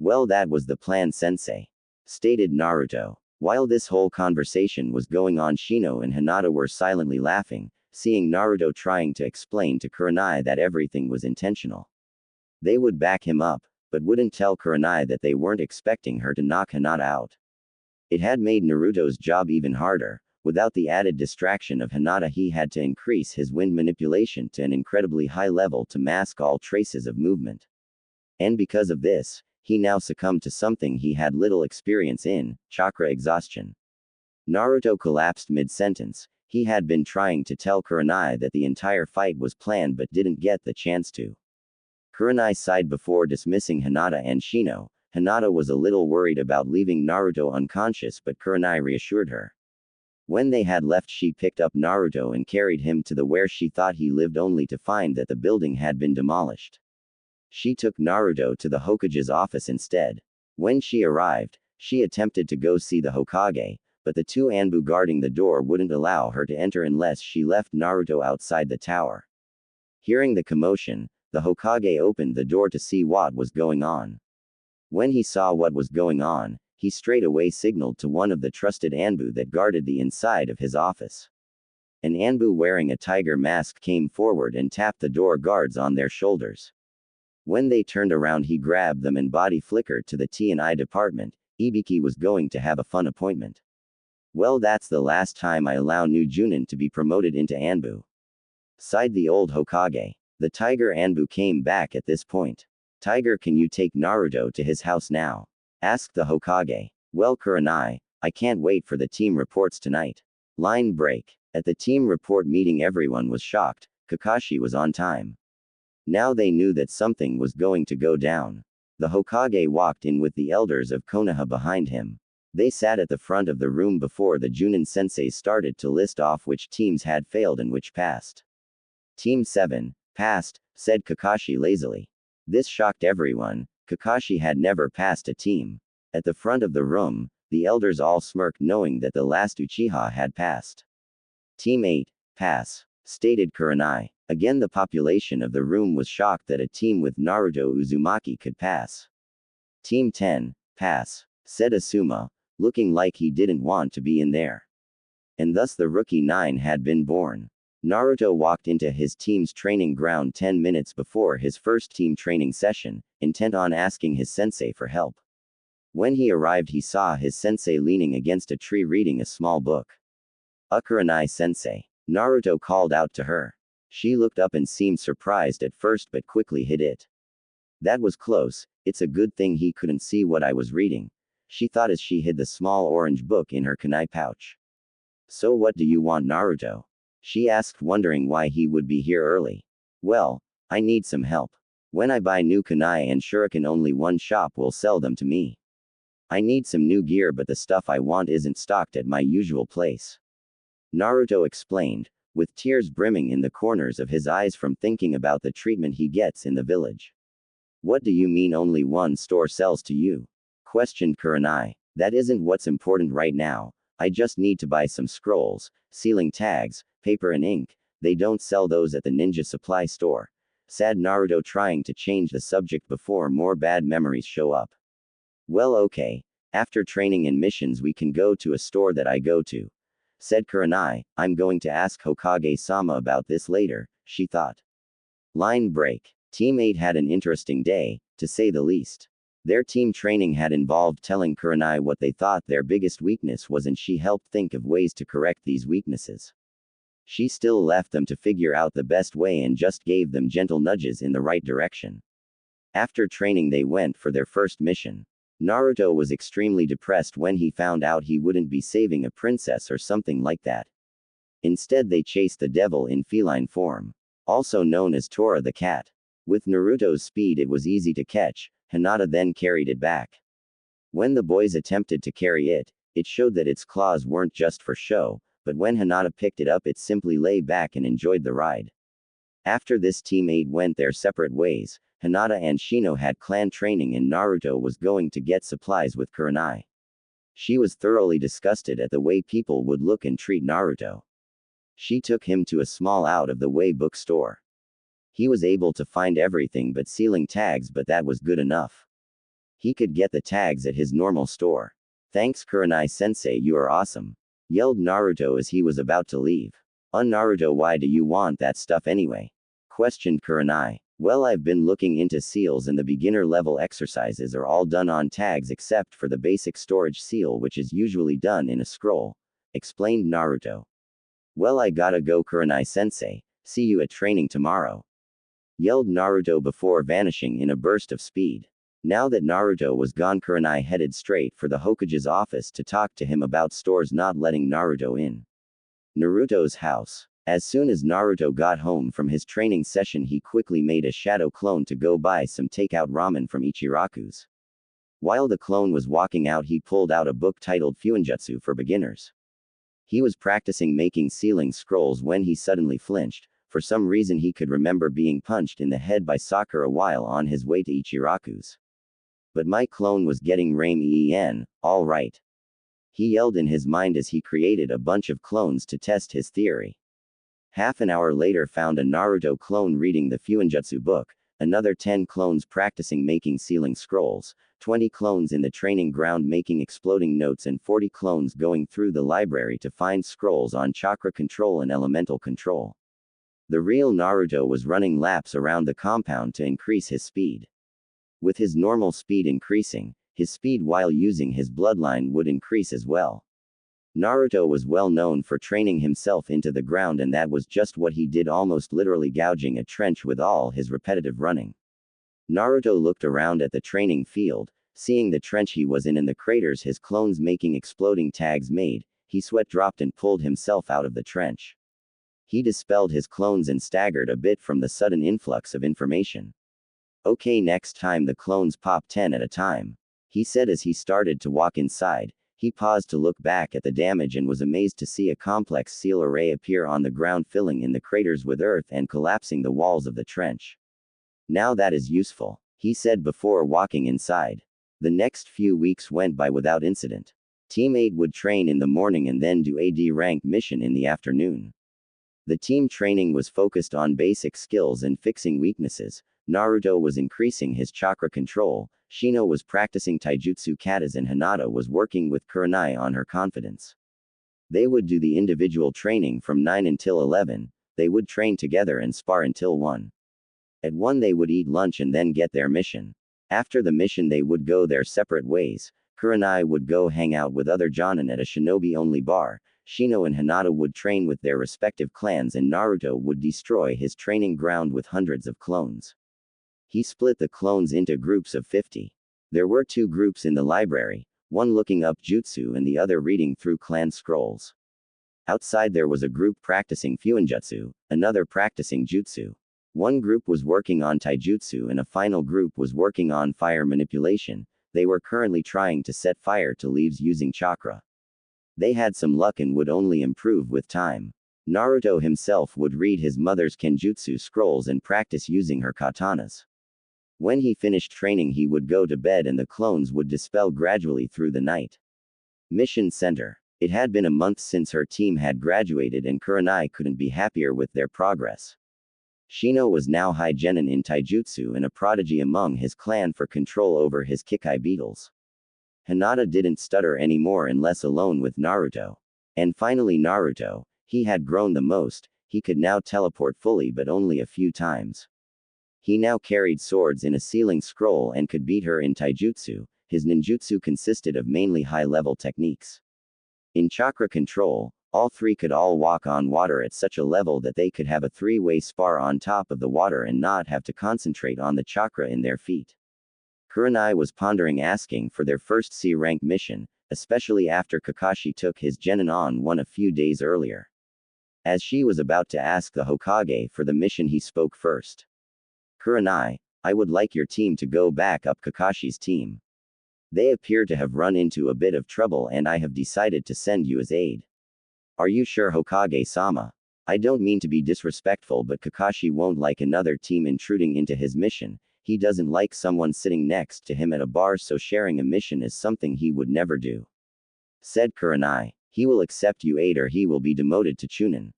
Well, that was the plan, sensei, stated Naruto. While this whole conversation was going on, Shino and Hinata were silently laughing, seeing Naruto trying to explain to Kurenai that everything was intentional. They would back him up, but wouldn't tell Kurenai that they weren't expecting her to knock Hinata out. It had made Naruto's job even harder. Without the added distraction of Hinata, he had to increase his wind manipulation to an incredibly high level to mask all traces of movement. And because of this, he now succumbed to something he had little experience in, chakra exhaustion. Naruto collapsed mid-sentence. He had been trying to tell Kurenai that the entire fight was planned but didn't get the chance to. Kurenai sighed before dismissing Hinata and Shino. Hinata was a little worried about leaving Naruto unconscious, but Kurenai reassured her. When they had left, she picked up Naruto and carried him to the where she thought he lived, only to find that the building had been demolished. She took Naruto to the Hokage's office instead. When she arrived, she attempted to go see the Hokage, but the two Anbu guarding the door wouldn't allow her to enter unless she left Naruto outside the tower. Hearing the commotion, the Hokage opened the door to see what was going on. When he saw what was going on, he straight away signaled to one of the trusted Anbu that guarded the inside of his office. An Anbu wearing a tiger mask came forward and tapped the door guards on their shoulders. When they turned around, he grabbed them and body flickered to the T&I department. Ibiki was going to have a fun appointment. Well, that's the last time I allow new Junin to be promoted into Anbu, sighed the old Hokage. The tiger Anbu came back at this point. Tiger, can you take Naruto to his house now? Asked the Hokage. Well, Kurenai, I can't wait for the team reports tonight. Line break. At the team report meeting, everyone was shocked. Kakashi was on time. Now they knew that something was going to go down. The Hokage walked in with the elders of Konoha behind him. They sat at the front of the room before the Junin senseis started to list off which teams had failed and which passed. Team 7 passed, said Kakashi lazily. This shocked everyone. Kakashi had never passed a team. At the front of the room, the elders all smirked, knowing that the last Uchiha had passed. Team 8 pass, stated Kurenai. Again, the population of the room was shocked that a team with Naruto Uzumaki could pass. Team 10 pass, said Asuma, looking like he didn't want to be in there. And thus the rookie 9 had been born. Naruto walked into his team's training ground 10 minutes before his first team training session, intent on asking his sensei for help. When he arrived, he saw his sensei leaning against a tree reading a small book. Kurenai sensei, Naruto called out to her. She looked up and seemed surprised at first but quickly hid it. That was close. It's a good thing he couldn't see what I was reading, she thought as she hid the small orange book in her kunai pouch. So what do you want, Naruto? She asked, wondering why he would be here early. Well, I need some help. When I buy new kunai and shuriken, only one shop will sell them to me. I need some new gear, but the stuff I want isn't stocked at my usual place. Naruto explained, with tears brimming in the corners of his eyes from thinking about the treatment he gets in the village. What do you mean only one store sells to you? Questioned Kurenai. That isn't what's important right now. I just need to buy some scrolls, sealing tags, paper and ink. They don't sell those at the ninja supply store, said Naruto, trying to change the subject before more bad memories show up. Well, okay. After training and missions we can go to a store that I go to, said Kurenai. I'm going to ask Hokage-sama about this later, she thought. Line break. Team 8 had an interesting day, to say the least. Their team training had involved telling Kurenai what they thought their biggest weakness was, and she helped think of ways to correct these weaknesses. She still left them to figure out the best way and just gave them gentle nudges in the right direction. After training they went for their first mission. Naruto was extremely depressed when he found out he wouldn't be saving a princess or something like that. Instead they chased the devil in feline form, also known as Tora the cat. With Naruto's speed it was easy to catch. Hinata then carried it back. When the boys attempted to carry it, it showed that its claws weren't just for show, but when Hinata picked it up it simply lay back and enjoyed the ride. After this, Team 8 went their separate ways. Hinata and Shino had clan training and Naruto was going to get supplies with Kurenai. She was thoroughly disgusted at the way people would look and treat Naruto. She took him to a small out-of-the-way bookstore. He was able to find everything but sealing tags, but that was good enough. He could get the tags at his normal store. Thanks Kurenai-sensei, you are awesome, yelled Naruto as he was about to leave. Naruto, why do you want that stuff anyway? Questioned Kurenai. Well, I've been looking into seals and the beginner level exercises are all done on tags except for the basic storage seal, which is usually done in a scroll, explained Naruto. Well, I gotta go, Kurenai-sensei. See you at training tomorrow, yelled Naruto before vanishing in a burst of speed. Now that Naruto was gone, Kurenai headed straight for the Hokage's office to talk to him about stores not letting Naruto in. Naruto's house. As soon as Naruto got home from his training session, he quickly made a shadow clone to go buy some takeout ramen from Ichiraku's. While the clone was walking out, he pulled out a book titled Fuinjutsu for Beginners. He was practicing making sealing scrolls when he suddenly flinched. For some reason he could remember being punched in the head by Sakura while on his way to Ichiraku's. But my clone was getting ramen, all right. He yelled in his mind as he created a bunch of clones to test his theory. Half an hour later found a Naruto clone reading the Fuinjutsu book, another 10 clones practicing making sealing scrolls, 20 clones in the training ground making exploding notes, and 40 clones going through the library to find scrolls on chakra control and elemental control. The real Naruto was running laps around the compound to increase his speed. With his normal speed increasing, his speed while using his bloodline would increase as well. Naruto was well known for training himself into the ground, and that was just what he did, almost literally gouging a trench with all his repetitive running. Naruto looked around at the training field, seeing the trench he was in and the craters his clones making exploding tags made. He sweat dropped and pulled himself out of the trench. He dispelled his clones and staggered a bit from the sudden influx of information. Okay, next time the clones pop 10 at a time, he said as he started to walk inside. He paused to look back at the damage and was amazed to see a complex seal array appear on the ground, filling in the craters with earth and collapsing the walls of the trench. Now that is useful, he said before walking inside. The next few weeks went by without incident. Team 8 would train in the morning and then do a D-rank mission in the afternoon. The team training was focused on basic skills and fixing weaknesses. Naruto was increasing his chakra control, Shino was practicing taijutsu katas, and Hinata was working with Kurenai on her confidence. They would do the individual training from 9 until 11, they would train together and spar until 1. At 1 they would eat lunch and then get their mission. After the mission they would go their separate ways. Kurenai would go hang out with other Jonin at a shinobi-only bar, Shino and Hinata would train with their respective clans, and Naruto would destroy his training ground with hundreds of clones. He split the clones into groups of 50. There were 2 groups in the library, one looking up jutsu and the other reading through clan scrolls. Outside there was a group practicing Fuinjutsu, another practicing jutsu. One group was working on taijutsu and a final group was working on fire manipulation. They were currently trying to set fire to leaves using chakra. They had some luck and would only improve with time. Naruto himself would read his mother's kenjutsu scrolls and practice using her katanas. When he finished training he would go to bed and the clones would dispel gradually through the night. Mission Center. It had been a month since her team had graduated and Kurenai couldn't be happier with their progress. Shino was now high genin in taijutsu and a prodigy among his clan for control over his Kikai beetles. Hinata didn't stutter anymore unless alone with Naruto. And finally Naruto, he had grown the most, he could now teleport fully but only a few times. He now carried swords in a sealing scroll and could beat her in taijutsu. His ninjutsu consisted of mainly high-level techniques. In chakra control, all 3 could all walk on water at such a level that they could have a 3-way spar on top of the water and not have to concentrate on the chakra in their feet. Kurenai was pondering asking for their first C-rank mission, especially after Kakashi took his genin on one a few days earlier. As she was about to ask the Hokage for the mission, he spoke first. Kurenai, I would like your team to go back up Kakashi's team. They appear to have run into a bit of trouble and I have decided to send you as aid. Are you sure, Hokage-sama? I don't mean to be disrespectful, but Kakashi won't like another team intruding into his mission. He doesn't like someone sitting next to him at a bar, so sharing a mission is something he would never do. Said Kurenai. He will accept you aid or he will be demoted to Chunin.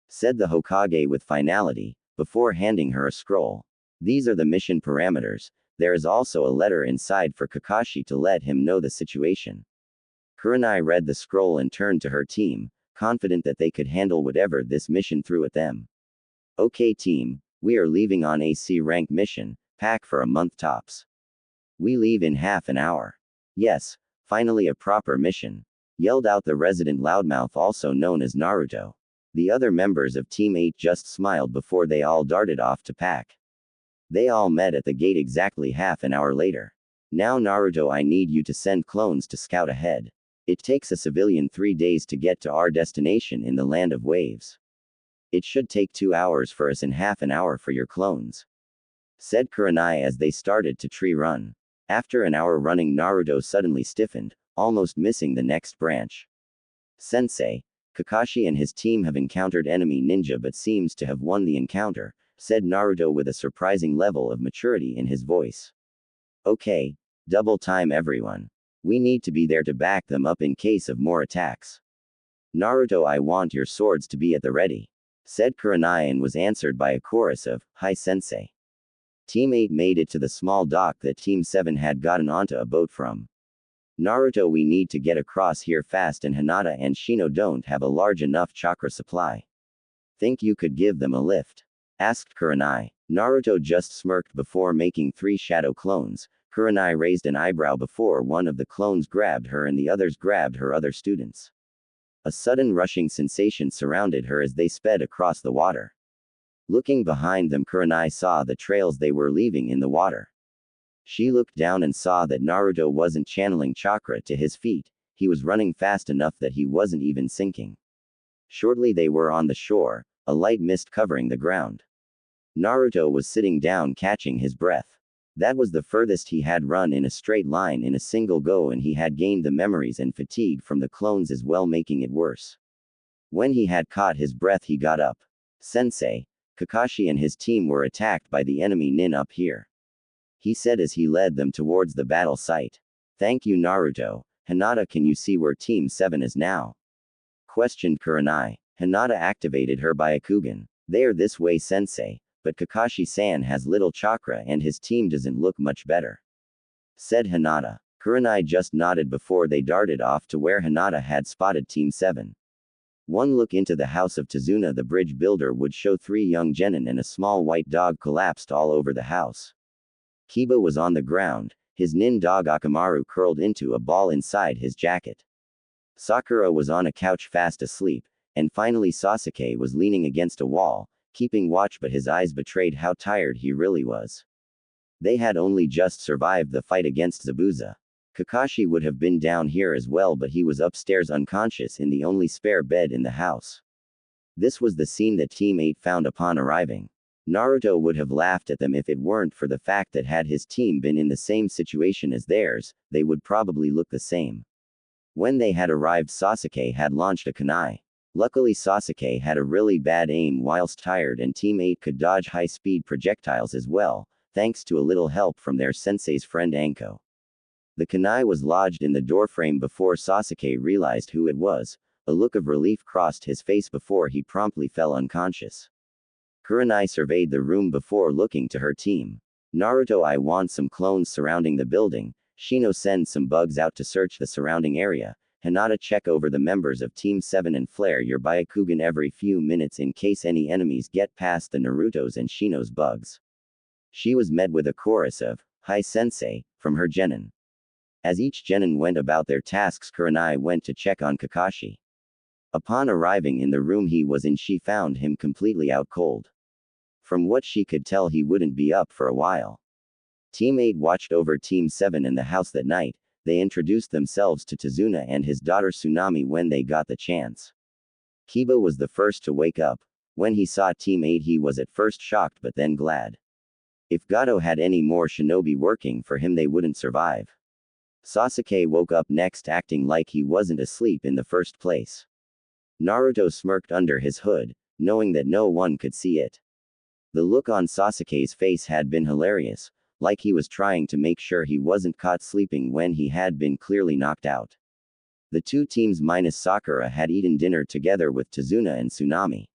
Said the Hokage with finality, before handing her a scroll. These are the mission parameters. There is also a letter inside for Kakashi to let him know the situation. Kurenai read the scroll and turned to her team, confident that they could handle whatever this mission threw at them. Okay team, we are leaving on a C-rank mission, pack for a month tops. We leave in half an hour. Yes, finally a proper mission. Yelled out the resident loudmouth, also known as Naruto. The other members of Team 8 just smiled before they all darted off to pack. They all met at the gate exactly half an hour later. Now Naruto, I need you to send clones to scout ahead. It takes a civilian 3 days to get to our destination in the land of waves. It should take 2 hours for us and half an hour for your clones," said Kurenai as they started to tree run. After an hour running, Naruto suddenly stiffened, almost missing the next branch. "Sensei, Kakashi and his team have encountered enemy ninja but seems to have won the encounter," said Naruto with a surprising level of maturity in his voice. "Okay, double time everyone. We need to be there to back them up in case of more attacks. Naruto, I want your swords to be at the ready," said Kurenai, and was answered by a chorus of, "Hi Sensei." Team 8 made it to the small dock that Team 7 had gotten onto a boat from. "Naruto, we need to get across here fast, and Hinata and Shino don't have a large enough chakra supply. Think you could give them a lift?" asked Kurenai. Naruto just smirked before making 3 shadow clones. Kurenai raised an eyebrow before one of the clones grabbed her and the others grabbed her other students. A sudden rushing sensation surrounded her as they sped across the water. Looking behind them, Kurenai saw the trails they were leaving in the water. She looked down and saw that Naruto wasn't channeling chakra to his feet, he was running fast enough that he wasn't even sinking. Shortly they were on the shore, a light mist covering the ground. Naruto was sitting down catching his breath. That was the furthest he had run in a straight line in a single go, and he had gained the memories and fatigue from the clones as well, making it worse. When he had caught his breath, he got up. "Sensei, Kakashi and his team were attacked by the enemy nin up here," he said as he led them towards the battle site. "Thank you Naruto. Hinata, can you see where Team 7 is now?" questioned Kurenai. Hinata activated her Byakugan. "They are this way Sensei, but Kakashi-san has little chakra and his team doesn't look much better," said Hinata. Kurenai just nodded before they darted off to where Hinata had spotted Team 7. One look into the house of Tazuna the bridge builder would show 3 young genin and a small white dog collapsed all over the house. Kiba was on the ground, his nin dog Akamaru curled into a ball inside his jacket. Sakura was on a couch fast asleep, and finally Sasuke was leaning against a wall, keeping watch, but his eyes betrayed how tired he really was. They had only just survived the fight against Zabuza. Kakashi would have been down here as well, but he was upstairs unconscious in the only spare bed in the house. This was the scene that Team 8 found upon arriving. Naruto would have laughed at them if it weren't for the fact that had his team been in the same situation as theirs, they would probably look the same. When they had arrived, Sasuke had launched a kunai. Luckily Sasuke had a really bad aim whilst tired, and Team 8 could dodge high-speed projectiles as well, thanks to a little help from their sensei's friend Anko. The kunai was lodged in the doorframe before Sasuke realized who it was. A look of relief crossed his face before he promptly fell unconscious. Kurenai surveyed the room before looking to her team. "Naruto, I want some clones surrounding the building. Shino, send some bugs out to search the surrounding area. Hinata, check over the members of Team 7 and flare your Byakugan every few minutes in case any enemies get past the Naruto's and Shino's bugs." She was met with a chorus of, "Hi Sensei," from her genin. As each genin went about their tasks, Kurenai went to check on Kakashi. Upon arriving in the room he was in, she found him completely out cold. From what she could tell, he wouldn't be up for a while. Team 8 watched over Team 7 in the house that night. They introduced themselves to Tazuna and his daughter Tsunami when they got the chance. Kiba was the first to wake up. When he saw Team 8 he was at first shocked but then glad. If Gato had any more shinobi working for him they wouldn't survive. Sasuke woke up next, acting like he wasn't asleep in the first place. Naruto smirked under his hood, knowing that no one could see it. The look on Sasuke's face had been hilarious, like he was trying to make sure he wasn't caught sleeping when he had been clearly knocked out. The two teams minus Sakura had eaten dinner together with Tazuna and Tsunami.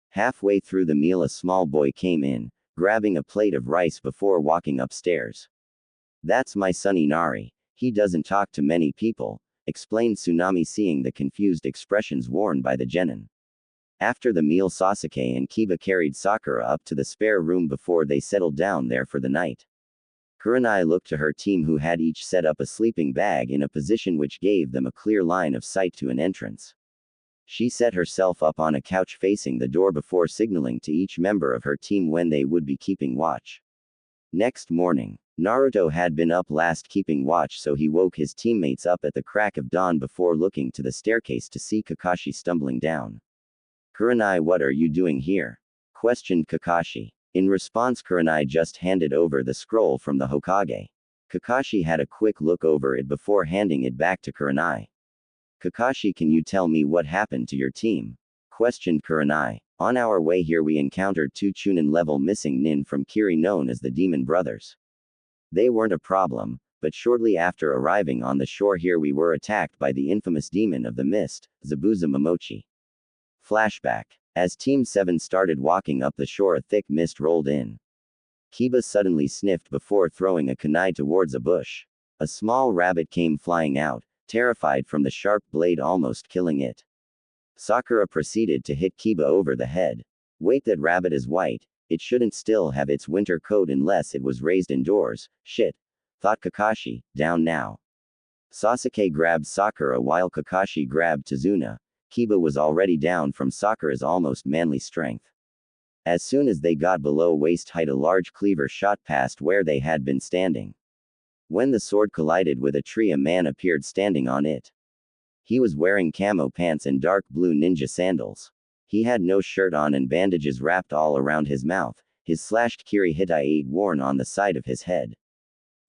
Halfway through the meal a small boy came in, grabbing a plate of rice before walking upstairs. "That's my son Inari. He doesn't talk to many people," explained Tsunami, seeing the confused expressions worn by the genin. After the meal Sasuke and Kiba carried Sakura up to the spare room before they settled down there for the night. Kurenai looked to her team, who had each set up a sleeping bag in a position which gave them a clear line of sight to an entrance. She set herself up on a couch facing the door before signaling to each member of her team when they would be keeping watch. Next morning, Naruto had been up last keeping watch, so he woke his teammates up at the crack of dawn before looking to the staircase to see Kakashi stumbling down. "Kurenai, what are you doing here?" questioned Kakashi. In response, Kurenai just handed over the scroll from the Hokage. Kakashi had a quick look over it before handing it back to Kurenai. "Kakashi, can you tell me what happened to your team?" questioned Kurenai. "On our way here we encountered two Chunin-level missing nin from Kiri known as the Demon Brothers. They weren't a problem, but shortly after arriving on the shore here we were attacked by the infamous demon of the mist, Zabuza Momochi." Flashback. As Team 7 started walking up the shore, a thick mist rolled in. Kiba suddenly sniffed before throwing a kunai towards a bush. A small rabbit came flying out, terrified from the sharp blade almost killing it. Sakura proceeded to hit Kiba over the head. "Wait, that rabbit is white. It shouldn't still have its winter coat unless it was raised indoors. Shit," thought Kakashi. "Down now." Sasuke grabbed Sakura while Kakashi grabbed Tazuna. Kiba was already down from Sakura's almost manly strength. As soon as they got below waist height, a large cleaver shot past where they had been standing. When the sword collided with a tree, a man appeared standing on it. He was wearing camo pants and dark blue ninja sandals. He had no shirt on and bandages wrapped all around his mouth, his slashed kiri hitai worn on the side of his head.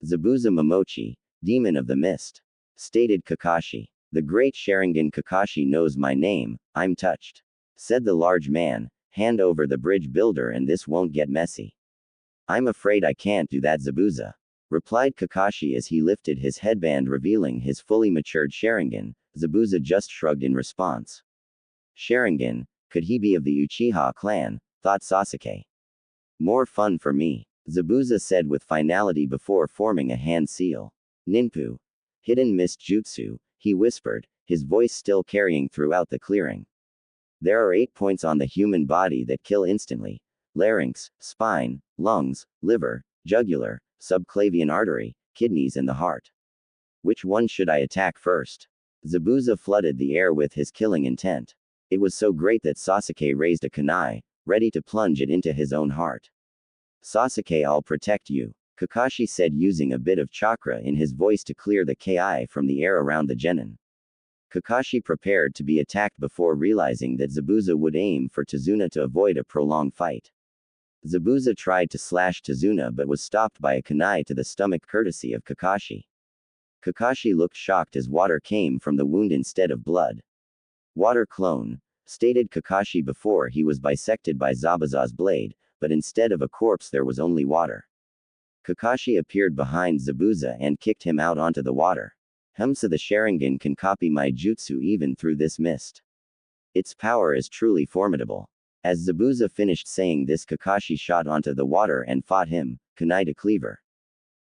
"Zabuza Momochi, demon of the mist," stated Kakashi. "The great Sharingan Kakashi knows my name, I'm touched," said the large man. "Hand over the bridge builder and this won't get messy." "I'm afraid I can't do that, Zabuza," replied Kakashi as he lifted his headband revealing his fully matured Sharingan. Zabuza just shrugged in response. Sharingan, could he be of the Uchiha clan, thought Sasuke. "More fun for me," Zabuza said with finality before forming a hand seal. "Ninpu. Hidden mist jutsu," he whispered, his voice still carrying throughout the clearing. "There are 8 points on the human body that kill instantly: larynx, spine, lungs, liver, jugular, subclavian artery, kidneys and the heart. Which one should I attack first?" Zabuza flooded the air with his killing intent. It was so great that Sasuke raised a kunai, ready to plunge it into his own heart. "Sasuke, I'll protect you," Kakashi said, using a bit of chakra in his voice to clear the ki from the air around the genin. Kakashi prepared to be attacked before realizing that Zabuza would aim for Tazuna to avoid a prolonged fight. Zabuza tried to slash Tazuna but was stopped by a kunai to the stomach courtesy of Kakashi. Kakashi looked shocked as water came from the wound instead of blood. "Water clone," stated Kakashi before he was bisected by Zabuza's blade, but instead of a corpse there was only water. Kakashi appeared behind Zabuza and kicked him out onto the water. "So the Sharingan can copy my jutsu even through this mist. Its power is truly formidable." As Zabuza finished saying this, Kakashi shot onto the water and fought him, kunai to cleaver.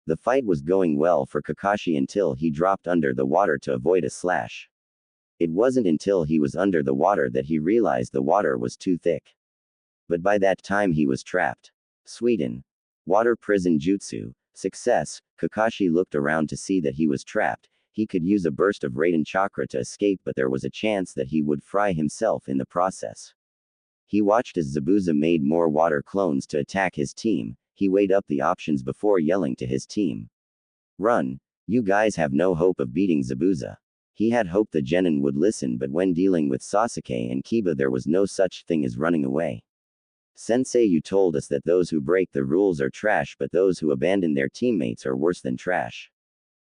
The fight was going well for Kakashi until he dropped under the water to avoid a slash. It wasn't until he was under the water that he realized the water was too thick. But by that time he was trapped. Sweden. Water prison jutsu. Success. Kakashi looked around to see that he was trapped. He could use a burst of Raiden chakra to escape, but there was a chance that he would fry himself in the process. He watched as Zabuza made more water clones to attack his team. He weighed up the options before yelling to his team. "Run. You guys have no hope of beating Zabuza." He had hoped the genin would listen, but when dealing with Sasuke and Kiba there was no such thing as running away. "Sensei, you told us that those who break the rules are trash, but those who abandon their teammates are worse than trash.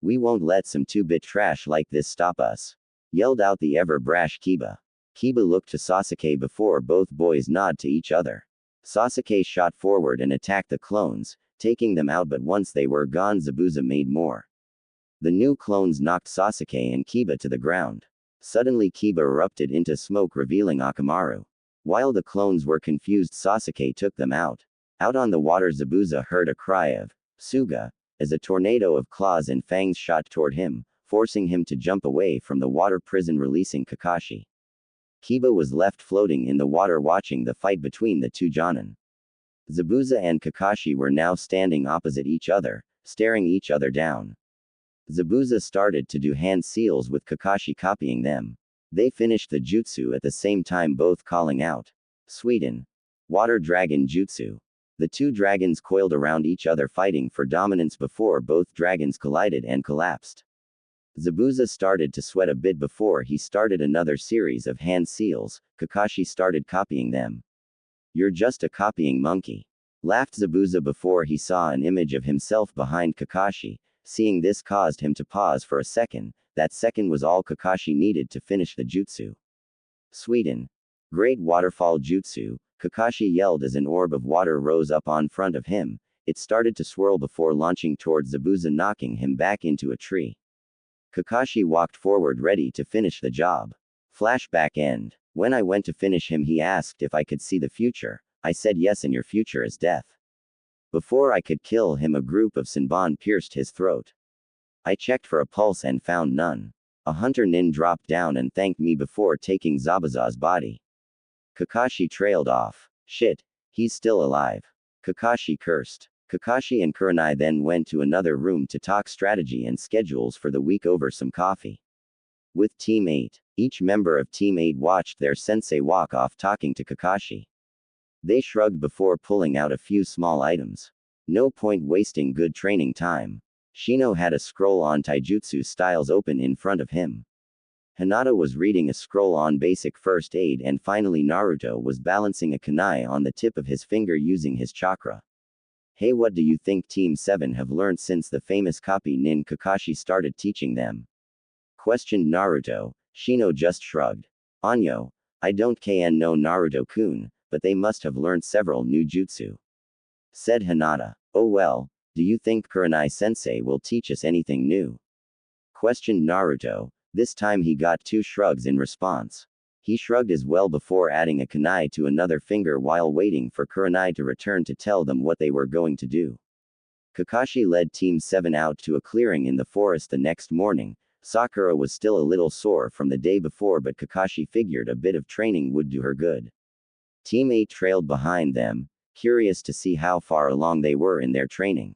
We won't let some 2-bit trash like this stop us," yelled out the ever-brash Kiba. Kiba looked to Sasuke before both boys nod to each other. Sasuke shot forward and attacked the clones, taking them out, but once they were gone Zabuza made more. The new clones knocked Sasuke and Kiba to the ground. Suddenly Kiba erupted into smoke, revealing Akamaru. While the clones were confused, Sasuke took them out. Out on the water, Zabuza heard a cry of "Suga," as a tornado of claws and fangs shot toward him, forcing him to jump away from the water prison, releasing Kakashi. Kiba was left floating in the water watching the fight between the two Jonin. Zabuza and Kakashi were now standing opposite each other, staring each other down. Zabuza started to do hand seals with Kakashi copying them. They finished the jutsu at the same time, both calling out, "Sweden! Water Dragon Jutsu!" The two dragons coiled around each other fighting for dominance before both dragons collided and collapsed. Zabuza started to sweat a bit before he started another series of hand seals. Kakashi started copying them. "You're just a copying monkey," laughed Zabuza before he saw an image of himself behind Kakashi. Seeing this caused him to pause for a second. That second was all Kakashi needed to finish the jutsu. "Sweden. Great waterfall jutsu," Kakashi yelled as an orb of water rose up on front of him. It started to swirl before launching towards Zabuza, knocking him back into a tree. Kakashi walked forward ready to finish the job. Flashback end. "When I went to finish him, he asked if I could see the future. I said yes, and your future is death. Before I could kill him, a group of Senbon pierced his throat. I checked for a pulse and found none. A hunter nin dropped down and thanked me before taking Zabuza's body." Kakashi trailed off. "Shit, he's still alive." Kakashi cursed. Kakashi and Kurenai then went to another room to talk strategy and schedules for the week over some coffee. With Team 8, each member of Team 8 watched their sensei walk off talking to Kakashi. They shrugged before pulling out a few small items. No point wasting good training time. Shino had a scroll on taijutsu styles open in front of him. Hinata was reading a scroll on basic first aid, and finally Naruto was balancing a kunai on the tip of his finger using his chakra. "Hey, what do you think Team 7 have learned since the famous copy nin Kakashi started teaching them?" questioned Naruto. Shino just shrugged. "Anyo, I don't know Naruto-kun, but they must have learned several new jutsu," said Hinata. "Oh well, do you think Kurenai-sensei will teach us anything new?" questioned Naruto. This time he got two shrugs in response. He shrugged as well before adding a kunai to another finger while waiting for Kurenai to return to tell them what they were going to do. Kakashi led Team 7 out to a clearing in the forest the next morning. Sakura was still a little sore from the day before, but Kakashi figured a bit of training would do her good. Team 8 trailed behind them, curious to see how far along they were in their training.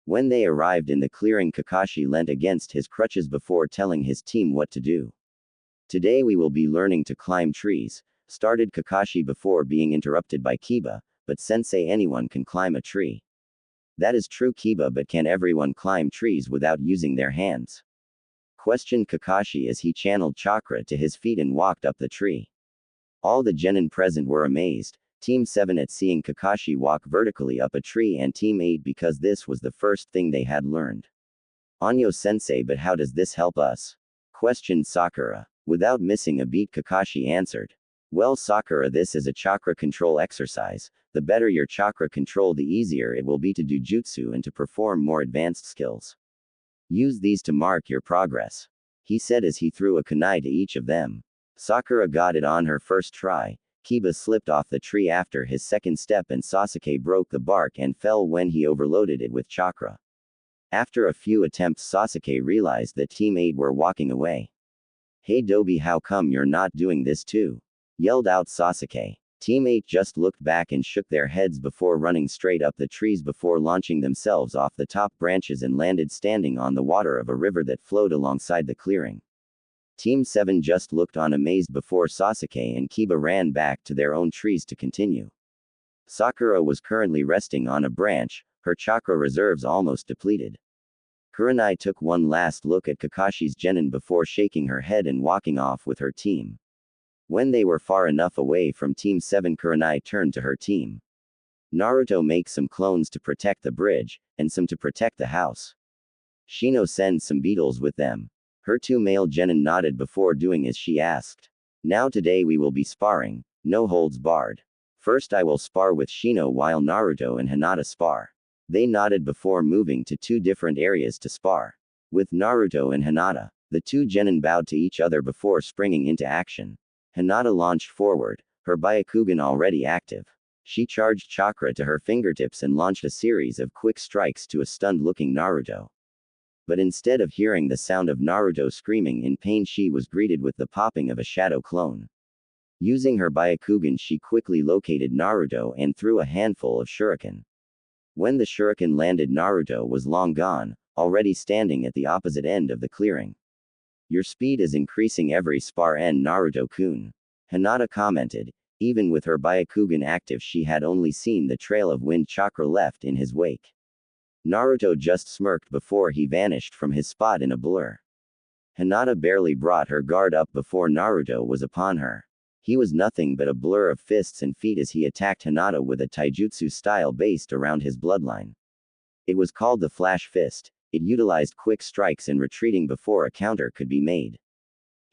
When they arrived in the clearing, Kakashi leant against his crutches before telling his team what to do. "Today we will be learning to climb trees," started Kakashi before being interrupted by Kiba. "But sensei, anyone can climb a tree." "That is true, Kiba, but can everyone climb trees without using their hands?" questioned Kakashi as he channeled chakra to his feet and walked up the tree. All the genin present were amazed. Team 7 at seeing Kakashi walk vertically up a tree, and Team 8 because this was the first thing they had learned. "Anyo sensei, but how does this help us?" questioned Sakura. Without missing a beat, Kakashi answered. "Well, Sakura, this is a chakra control exercise. The better your chakra control, the easier it will be to do jutsu and to perform more advanced skills. Use these to mark your progress," he said as he threw a kunai to each of them. Sakura got it on her first try. Kiba slipped off the tree after his second step, and Sasuke broke the bark and fell when he overloaded it with chakra. After a few attempts, Sasuke realized that Team 8 were walking away. "Hey Dobi, how come you're not doing this too?" yelled out Sasuke. Team 8 just looked back and shook their heads before running straight up the trees before launching themselves off the top branches and landed standing on the water of a river that flowed alongside the clearing. Team 7 just looked on amazed before Sasuke and Kiba ran back to their own trees to continue. Sakura was currently resting on a branch, her chakra reserves almost depleted. Kurenai took one last look at Kakashi's genin before shaking her head and walking off with her team. When they were far enough away from Team 7, Kurenai turned to her team. "Naruto, make some clones to protect the bridge, and some to protect the house. Shino, send some beetles with them." Her two male genin nodded before doing as she asked. "Now today we will be sparring, no holds barred. First I will spar with Shino while Naruto and Hinata spar." They nodded before moving to two different areas to spar. With Naruto and Hinata, the two genin bowed to each other before springing into action. Hinata launched forward, her Byakugan already active. She charged chakra to her fingertips and launched a series of quick strikes to a stunned-looking Naruto. But instead of hearing the sound of Naruto screaming in pain, she was greeted with the popping of a shadow clone. Using her Byakugan, she quickly located Naruto and threw a handful of shuriken. When the shuriken landed, Naruto was long gone, already standing at the opposite end of the clearing. "Your speed is increasing every spar, Naruto-kun," Hinata commented. Even with her Byakugan active, she had only seen the trail of wind chakra left in his wake. Naruto just smirked before he vanished from his spot in a blur. Hinata barely brought her guard up before Naruto was upon her. He was nothing but a blur of fists and feet as he attacked Hinata with a taijutsu style based around his bloodline. It was called the Flash Fist. It utilized quick strikes and retreating before a counter could be made.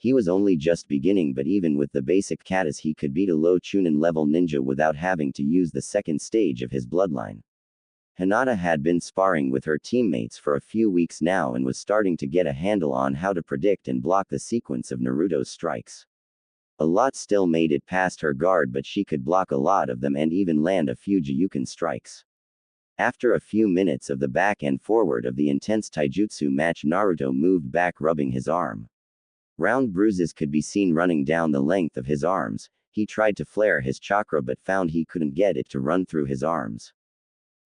He was only just beginning, but even with the basic katas he could beat a low chunin level ninja without having to use the second stage of his bloodline. Hinata had been sparring with her teammates for a few weeks now and was starting to get a handle on how to predict and block the sequence of Naruto's strikes. A lot still made it past her guard, but she could block a lot of them and even land a few Juyuken strikes. After a few minutes of the back and forward of the intense taijutsu match, Naruto moved back, rubbing his arm. Round bruises could be seen running down the length of his arms. He tried to flare his chakra but found he couldn't get it to run through his arms.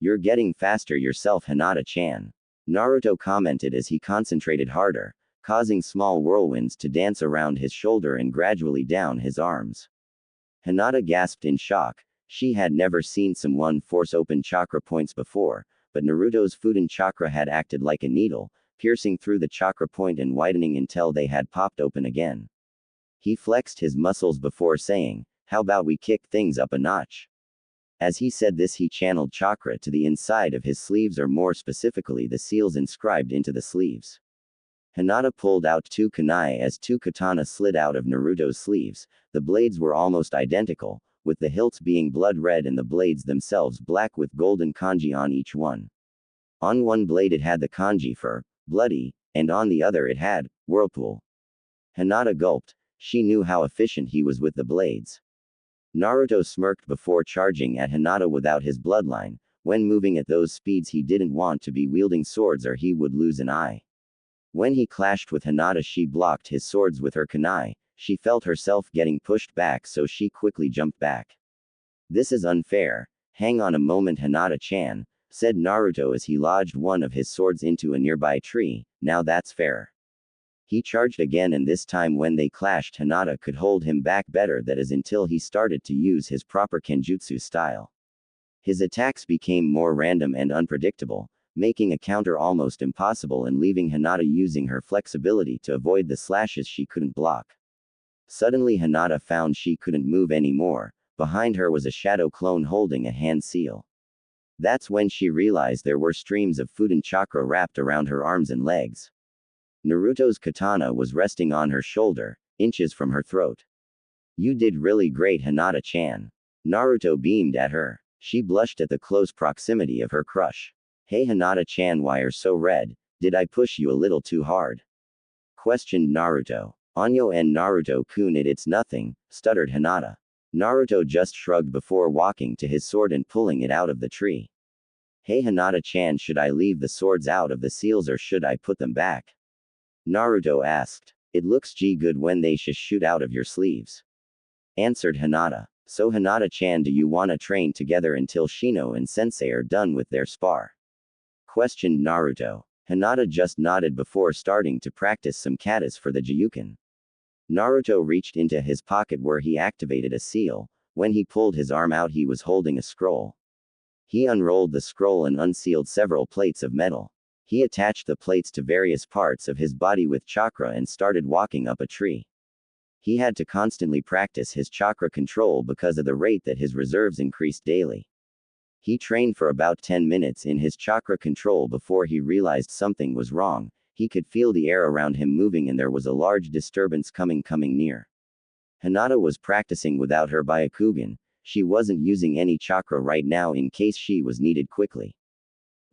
"You're getting faster yourself, Hinata-chan," Naruto commented as he concentrated harder, causing small whirlwinds to dance around his shoulder and gradually down his arms. Hinata gasped in shock. She had never seen someone force open chakra points before, but Naruto's Fuden chakra had acted like a needle, piercing through the chakra point and widening until they had popped open again. He flexed his muscles before saying, "How about we kick things up a notch?" As he said this, he channeled chakra to the inside of his sleeves, or more specifically the seals inscribed into the sleeves. Hinata pulled out two kunai as two katana slid out of Naruto's sleeves. The blades were almost identical, with the hilts being blood red and the blades themselves black with golden kanji on each one. On one blade it had the kanji for bloody, and on the other it had whirlpool. Hinata gulped. She knew how efficient he was with the blades. Naruto smirked before charging at Hinata without his bloodline. When moving at those speeds, he didn't want to be wielding swords or he would lose an eye. When he clashed with Hinata, she blocked his swords with her kunai. She felt herself getting pushed back, so she quickly jumped back. "This is unfair. Hang on a moment, Hinata-chan," said Naruto as he lodged one of his swords into a nearby tree. "Now that's fair." He charged again, and this time when they clashed, Hinata could hold him back better, that is until he started to use his proper kenjutsu style. His attacks became more random and unpredictable, making a counter almost impossible and leaving Hinata using her flexibility to avoid the slashes she couldn't block. Suddenly Hinata found she couldn't move anymore. Behind her was a shadow clone holding a hand seal. That's when she realized there were streams of Fuden chakra wrapped around her arms and legs. Naruto's katana was resting on her shoulder, inches from her throat. "You did really great, Hinata-chan." Naruto beamed at her. She blushed at the close proximity of her crush. "Hey Hinata-chan, why are so red? Did I push you a little too hard?" questioned Naruto. "Onyo and Naruto-kun, it's nothing," stuttered Hinata. Naruto just shrugged before walking to his sword and pulling it out of the tree. "Hey Hinata-chan, should I leave the swords out of the seals or should I put them back?" Naruto asked. "It looks good when they shoot out of your sleeves," answered Hinata. "So Hinata-chan, do you wanna train together until Shino and Sensei are done with their spar?" questioned Naruto. Hinata just nodded before starting to practice some katas for the Juyuken. Naruto reached into his pocket where he activated a seal. When he pulled his arm out, he was holding a scroll. He unrolled the scroll and unsealed several plates of metal. He attached the plates to various parts of his body with chakra and started walking up a tree. He had to constantly practice his chakra control because of the rate that his reserves increased daily. He trained for about 10 minutes in his chakra control before he realized something was wrong. He could feel the air around him moving and there was a large disturbance coming near. Hinata was practicing without her Byakugan. She wasn't using any chakra right now in case she was needed quickly.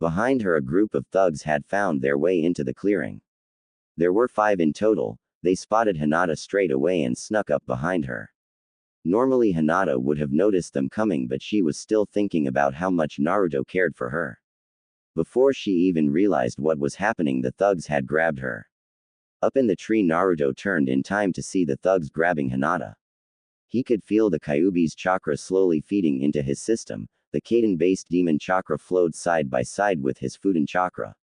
Behind her, a group of thugs had found their way into the clearing. There were 5 in total. They spotted Hinata straight away and snuck up behind her. Normally Hinata would have noticed them coming, but she was still thinking about how much Naruto cared for her. Before she even realized what was happening, the thugs had grabbed her. Up in the tree, Naruto turned in time to see the thugs grabbing Hinata. He could feel the Kyuubi's chakra slowly feeding into his system. The Kaden-based demon chakra flowed side by side with his Fuden chakra.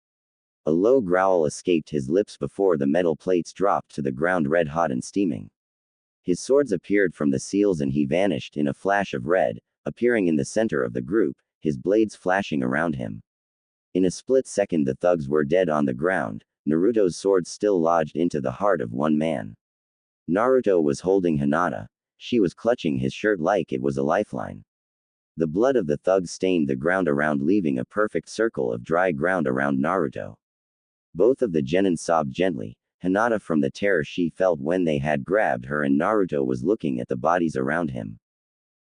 A low growl escaped his lips before the metal plates dropped to the ground red hot and steaming. His swords appeared from the seals and he vanished in a flash of red, appearing in the center of the group, his blades flashing around him. In a split second the thugs were dead on the ground, Naruto's sword still lodged into the heart of one man. Naruto was holding Hinata. She was clutching his shirt like it was a lifeline. The blood of the thugs stained the ground around, leaving a perfect circle of dry ground around Naruto. Both of the genin sobbed gently, Hinata from the terror she felt when they had grabbed her, and Naruto was looking at the bodies around him.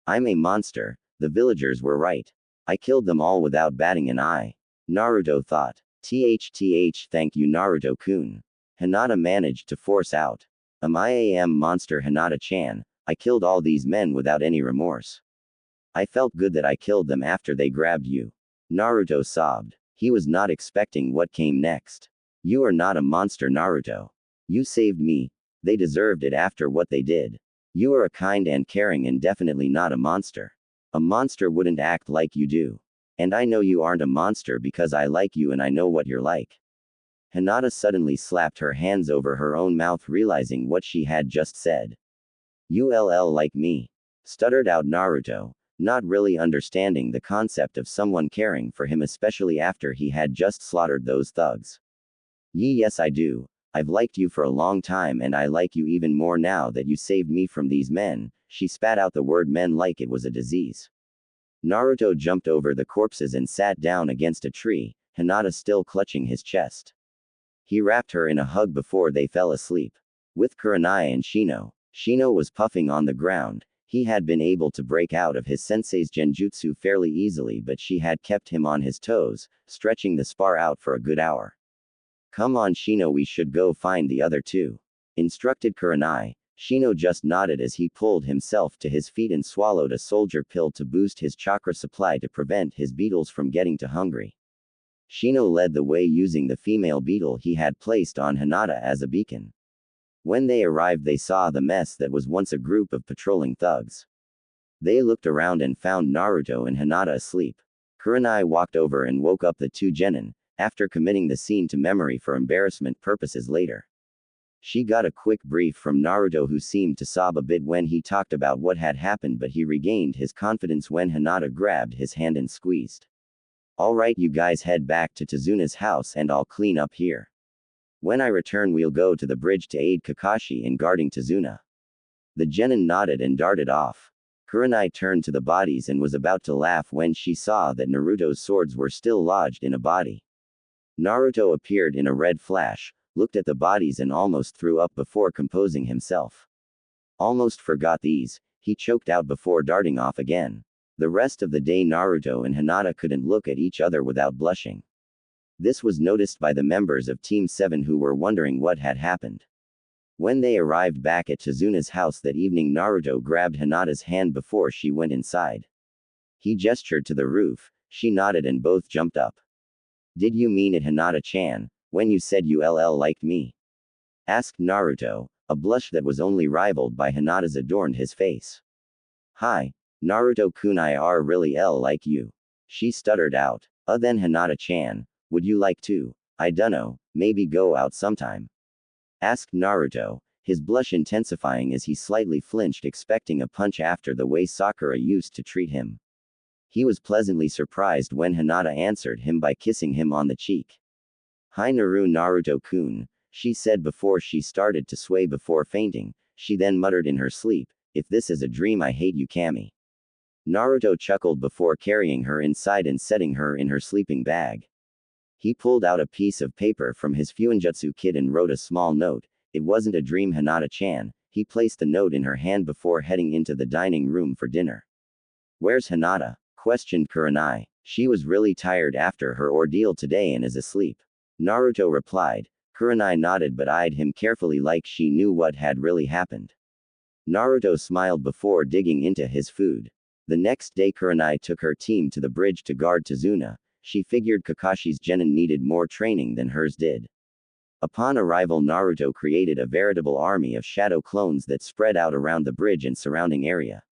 I'm a monster, the villagers were right. I killed them all without batting an eye. Naruto thought. Thank you Naruto-kun. Hinata managed to force out. I am monster Hinata-chan, I killed all these men without any remorse. I felt good that I killed them after they grabbed you. Naruto sobbed. He was not expecting what came next. You are not a monster Naruto. You saved me. They deserved it after what they did. You are a kind and caring and definitely not a monster. A monster wouldn't act like you do. And I know you aren't a monster because I like you and I know what you're like. Hinata suddenly slapped her hands over her own mouth, realizing what she had just said. ULL like me. Stuttered out Naruto, not really understanding the concept of someone caring for him, especially after he had just slaughtered those thugs. Yes I do. I've liked you for a long time and I like you even more now that you saved me from these men. She spat out the word men like it was a disease. Naruto jumped over the corpses and sat down against a tree, Hinata still clutching his chest. He wrapped her in a hug before they fell asleep. With Kurenai and Shino. Shino was puffing on the ground. He had been able to break out of his sensei's genjutsu fairly easily, but she had kept him on his toes, stretching the spar out for a good hour. Come on Shino, we should go find the other two. Instructed Kurenai. Shino just nodded as he pulled himself to his feet and swallowed a soldier pill to boost his chakra supply to prevent his beetles from getting too hungry. Shino led the way using the female beetle he had placed on Hinata as a beacon. When they arrived they saw the mess that was once a group of patrolling thugs. They looked around and found Naruto and Hinata asleep. Kurenai walked over and woke up the two genin, after committing the scene to memory for embarrassment purposes later. She got a quick brief from Naruto, who seemed to sob a bit when he talked about what had happened, but he regained his confidence when Hinata grabbed his hand and squeezed. Alright, you guys head back to Tazuna's house and I'll clean up here. When I return we'll go to the bridge to aid Kakashi in guarding Tazuna. The genin nodded and darted off. Kurenai turned to the bodies and was about to laugh when she saw that Naruto's swords were still lodged in a body. Naruto appeared in a red flash, looked at the bodies and almost threw up before composing himself. Almost forgot these, he choked out before darting off again. The rest of the day Naruto and Hinata couldn't look at each other without blushing. This was noticed by the members of Team 7 who were wondering what had happened. When they arrived back at Tazuna's house that evening, Naruto grabbed Hinata's hand before she went inside. He gestured to the roof, she nodded and both jumped up. Did you mean it Hinata-chan, when you said you liked me? Asked Naruto, a blush that was only rivaled by Hinata's adorned his face. Hi, Naruto-kun, I really like you. She stuttered out. Then Hinata-chan, would you like to, I dunno, maybe go out sometime? Asked Naruto, his blush intensifying as he slightly flinched, expecting a punch after the way Sakura used to treat him. He was pleasantly surprised when Hinata answered him by kissing him on the cheek. Hi Naruto-kun, she said before she started to sway before fainting. She then muttered in her sleep, if this is a dream I hate you Kami. Naruto chuckled before carrying her inside and setting her in her sleeping bag. He pulled out a piece of paper from his Fuinjutsu kit and wrote a small note. It wasn't a dream Hinata-chan. He placed the note in her hand before heading into the dining room for dinner. Where's Hinata? Questioned Kurenai. She was really tired after her ordeal today and is asleep. Naruto replied. Kurenai nodded but eyed him carefully like she knew what had really happened. Naruto smiled before digging into his food. The next day Kurenai took her team to the bridge to guard Tazuna. She figured Kakashi's genin needed more training than hers did. Upon arrival Naruto created a veritable army of shadow clones that spread out around the bridge and surrounding area.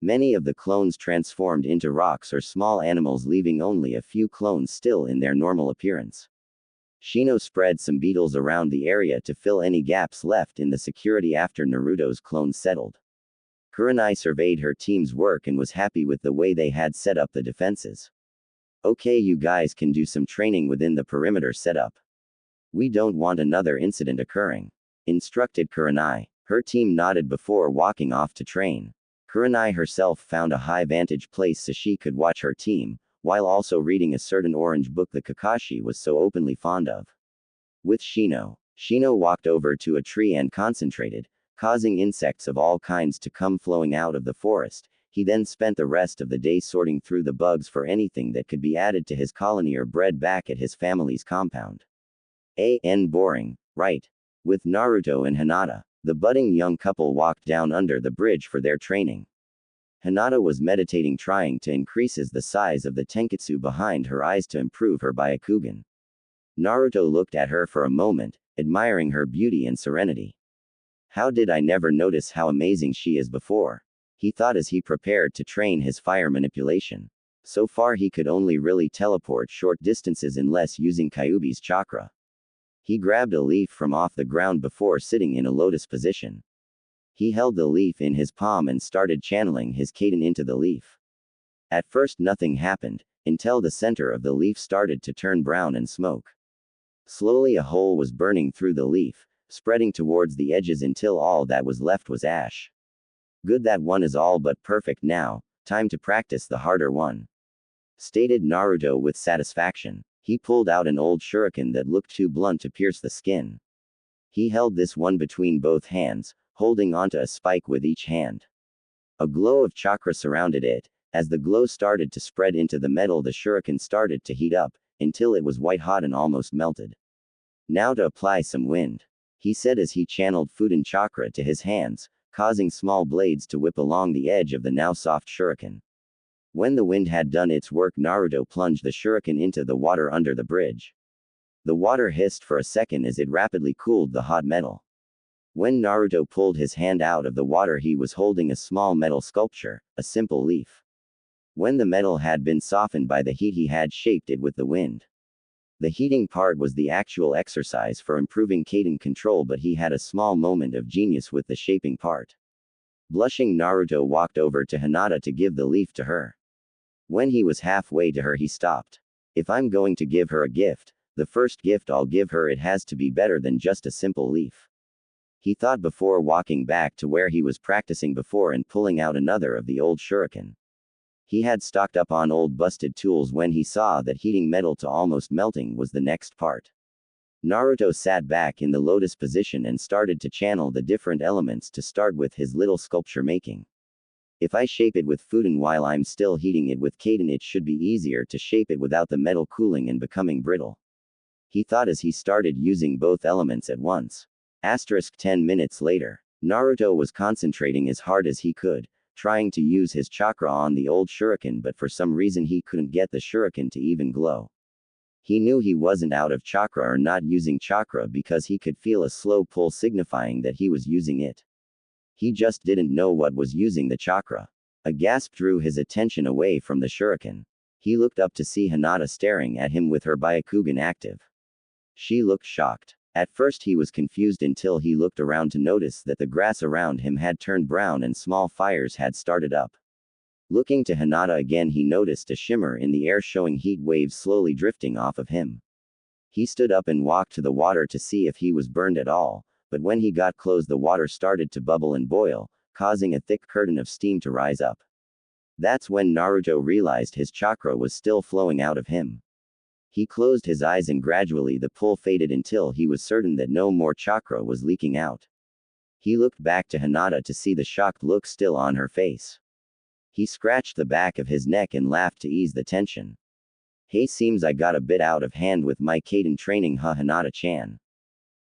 Many of the clones transformed into rocks or small animals, leaving only a few clones still in their normal appearance. Shino spread some beetles around the area to fill any gaps left in the security after Naruto's clones settled. Kurenai surveyed her team's work and was happy with the way they had set up the defenses. Okay, you guys can do some training within the perimeter setup. We don't want another incident occurring, instructed Kurenai. Her team nodded before walking off to train. Kurenai herself found a high vantage place so she could watch her team, while also reading a certain orange book the Kakashi was so openly fond of. With Shino walked over to a tree and concentrated, causing insects of all kinds to come flowing out of the forest. He then spent the rest of the day sorting through the bugs for anything that could be added to his colony or bred back at his family's compound. Boring, right? With Naruto and Hinata, the budding young couple walked down under the bridge for their training. Hinata was meditating, trying to increase the size of the tenketsu behind her eyes to improve her Byakugan. Naruto looked at her for a moment, admiring her beauty and serenity. How did I never notice how amazing she is before? He thought as he prepared to train his fire manipulation. So far he could only really teleport short distances unless using Kyuubi's chakra. He grabbed a leaf from off the ground before sitting in a lotus position. He held the leaf in his palm and started channeling his Kaden into the leaf. At first nothing happened, until the center of the leaf started to turn brown and smoke. Slowly a hole was burning through the leaf, spreading towards the edges until all that was left was ash. Good, that one is all but perfect now, time to practice the harder one, stated Naruto with satisfaction. He pulled out an old shuriken that looked too blunt to pierce the skin. He held this one between both hands, holding onto a spike with each hand. A glow of chakra surrounded it. As the glow started to spread into the metal, the shuriken started to heat up, until it was white hot and almost melted. Now to apply some wind, he said as he channeled Fuden chakra to his hands, causing small blades to whip along the edge of the now soft shuriken. When the wind had done its work, Naruto plunged the shuriken into the water under the bridge. The water hissed for a second as it rapidly cooled the hot metal. When Naruto pulled his hand out of the water, he was holding a small metal sculpture, a simple leaf. When the metal had been softened by the heat, he had shaped it with the wind. The heating part was the actual exercise for improving Kaden control, but he had a small moment of genius with the shaping part. Blushing, Naruto walked over to Hinata to give the leaf to her. When he was halfway to her, he stopped. If I'm going to give her a gift, the first gift I'll give her, it has to be better than just a simple leaf, he thought before walking back to where he was practicing before and pulling out another of the old shuriken. He had stocked up on old busted tools when he saw that heating metal to almost melting was the next part. Naruto sat back in the lotus position and started to channel the different elements to start with his little sculpture making. If I shape it with Fuden while I'm still heating it with Kaden, it should be easier to shape it without the metal cooling and becoming brittle, he thought as he started using both elements at once. 10 minutes later, Naruto was concentrating as hard as he could, trying to use his chakra on the old shuriken, but for some reason he couldn't get the shuriken to even glow. He knew he wasn't out of chakra or not using chakra because he could feel a slow pull signifying that he was using it. He just didn't know what was using the chakra. A gasp drew his attention away from the shuriken. He looked up to see Hinata staring at him with her Byakugan active. She looked shocked. At first he was confused until he looked around to notice that the grass around him had turned brown and small fires had started up. Looking to Hinata again, he noticed a shimmer in the air showing heat waves slowly drifting off of him. He stood up and walked to the water to see if he was burned at all, but when he got close, the water started to bubble and boil, causing a thick curtain of steam to rise up. That's when Naruto realized his chakra was still flowing out of him. He closed his eyes and gradually the pull faded until he was certain that no more chakra was leaking out. He looked back to Hinata to see the shocked look still on her face. He scratched the back of his neck and laughed to ease the tension. Hey, seems I got a bit out of hand with my Kaden training, huh, Hinata-chan?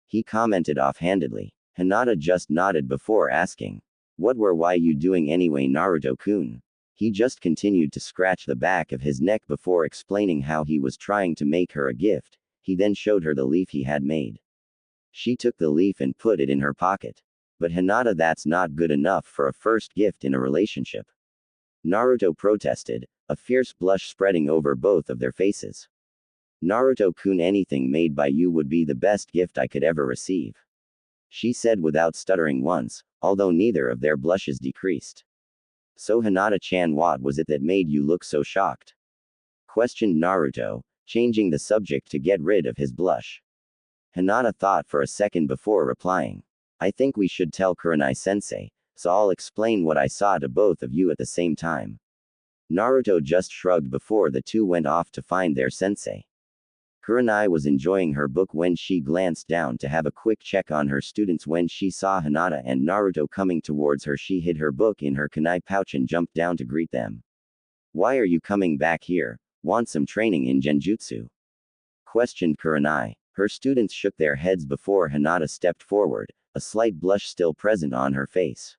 He commented offhandedly. Hinata just nodded before asking, why you doing anyway, Naruto-kun? He just continued to scratch the back of his neck before explaining how he was trying to make her a gift. He then showed her the leaf he had made. She took the leaf and put it in her pocket. But Hinata, that's not good enough for a first gift in a relationship, Naruto protested, a fierce blush spreading over both of their faces. Naruto-kun, anything made by you would be the best gift I could ever receive. She said without stuttering once, although neither of their blushes decreased. So Hinata-chan, what was it that made you look so shocked? Questioned Naruto, changing the subject to get rid of his blush. Hinata thought for a second before replying. I think we should tell Kurenai-sensei, so I'll explain what I saw to both of you at the same time. Naruto just shrugged before the two went off to find their sensei. Kurenai was enjoying her book when she glanced down to have a quick check on her students. When she saw Hinata and Naruto coming towards her, she hid her book in her kunai pouch and jumped down to greet them. Why are you coming back here? Want some training in genjutsu? Questioned Kurenai. Her students shook their heads before Hinata stepped forward, a slight blush still present on her face.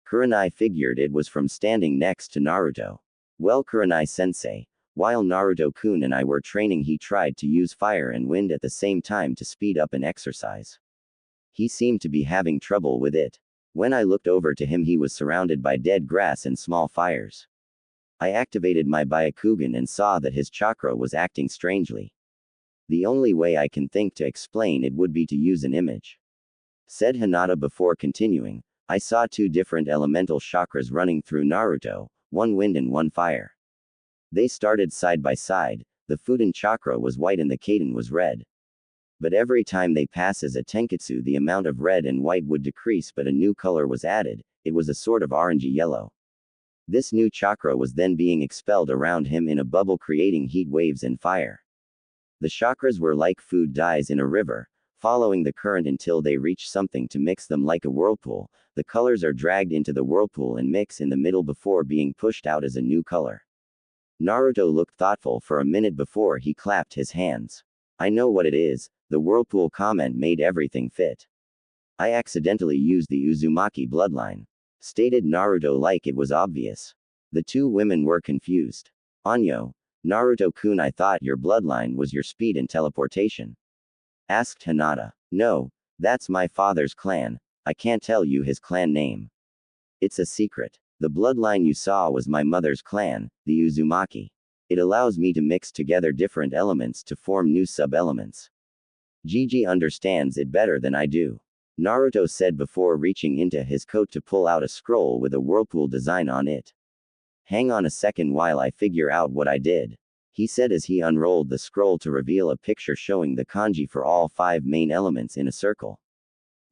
Kurenai figured it was from standing next to Naruto. Well, Kurenai-sensei, while Naruto-kun and I were training, he tried to use fire and wind at the same time to speed up an exercise. He seemed to be having trouble with it. When I looked over to him, he was surrounded by dead grass and small fires. I activated my Byakugan and saw that his chakra was acting strangely. The only way I can think to explain it would be to use an image. Said Hinata before continuing, I saw two different elemental chakras running through Naruto, one wind and one fire. They started side by side, the Fuden chakra was white and the Kaden was red. But every time they pass as a tenketsu, the amount of red and white would decrease, but a new color was added. It was a sort of orangey yellow. This new chakra was then being expelled around him in a bubble, creating heat waves and fire. The chakras were like food dyes in a river, following the current until they reach something to mix them like a whirlpool. The colors are dragged into the whirlpool and mix in the middle before being pushed out as a new color. Naruto looked thoughtful for a minute before he clapped his hands. I know what it is. The whirlpool comment made everything fit. I accidentally used the Uzumaki bloodline. Stated Naruto like it was obvious. The two women were confused. Anyo, Naruto-kun, I thought your bloodline was your speed and teleportation. Asked Hinata. No, that's my father's clan. I can't tell you his clan name. It's a secret. The bloodline you saw was my mother's clan, the Uzumaki. It allows me to mix together different elements to form new sub-elements. Gigi understands it better than I do. Naruto said before reaching into his coat to pull out a scroll with a whirlpool design on it. Hang on a second while I figure out what I did, he said as he unrolled the scroll to reveal a picture showing the kanji for all 5 main elements in a circle.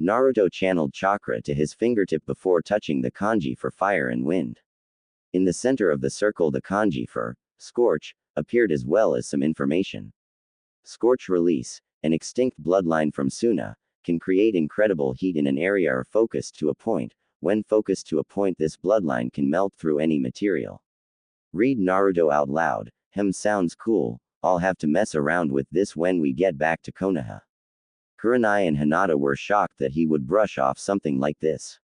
Naruto channeled chakra to his fingertip before touching the kanji for fire and wind. In the center of the circle, the kanji for scorch appeared, as well as some information. Scorch release, an extinct bloodline from Suna, can create incredible heat in an area or focused to a point. When focused to a point, this bloodline can melt through any material. Read Naruto out loud. Sounds cool. I'll have to mess around with this when we get back to Konoha. Kurenai and Hinata were shocked that he would brush off something like this.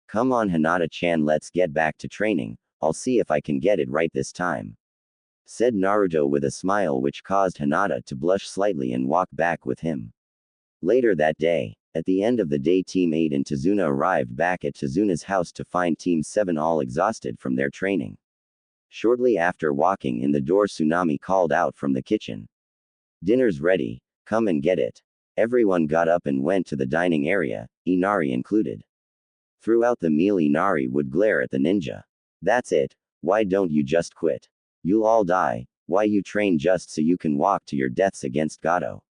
Come on, Hinata-chan, let's get back to training. I'll see if I can get it right this time. Said Naruto with a smile which caused Hinata to blush slightly and walk back with him. Later that day, at the end of the day, Team 8 and Tazuna arrived back at Tazuna's house to find Team 7 all exhausted from their training. Shortly after walking in the door, Tsunami called out from the kitchen. Dinner's ready, come and get it. Everyone got up and went to the dining area, Inari included. Throughout the meal, Inari would glare at the ninja. That's it, why don't you just quit? You'll all die. Why you train just so you can walk to your deaths against Gato?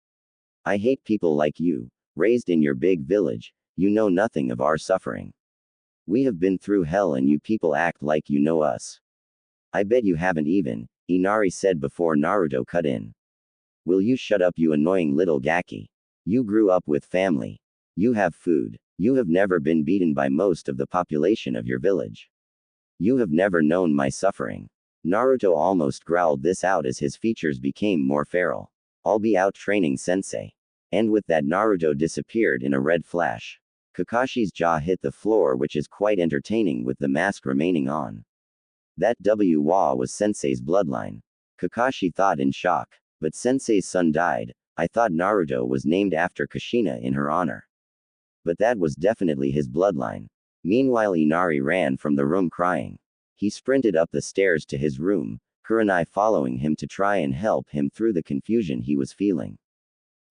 I hate people like you, raised in your big village, you know nothing of our suffering. We have been through hell and you people act like you know us. I bet you haven't even, Inari said before Naruto cut in. Will you shut up, you annoying little Gaki? You grew up with family. You have food. You have never been beaten by most of the population of your village. You have never known my suffering. Naruto almost growled this out as his features became more feral. I'll be out training sensei. And with that, Naruto disappeared in a red flash. Kakashi's jaw hit the floor, which is quite entertaining with the mask remaining on. That was sensei's bloodline. Kakashi thought in shock. But sensei's son died. I thought Naruto was named after Kushina in her honor. But that was definitely his bloodline. Meanwhile, Inari ran from the room crying. He sprinted up the stairs to his room, Kurenai following him to try and help him through the confusion he was feeling.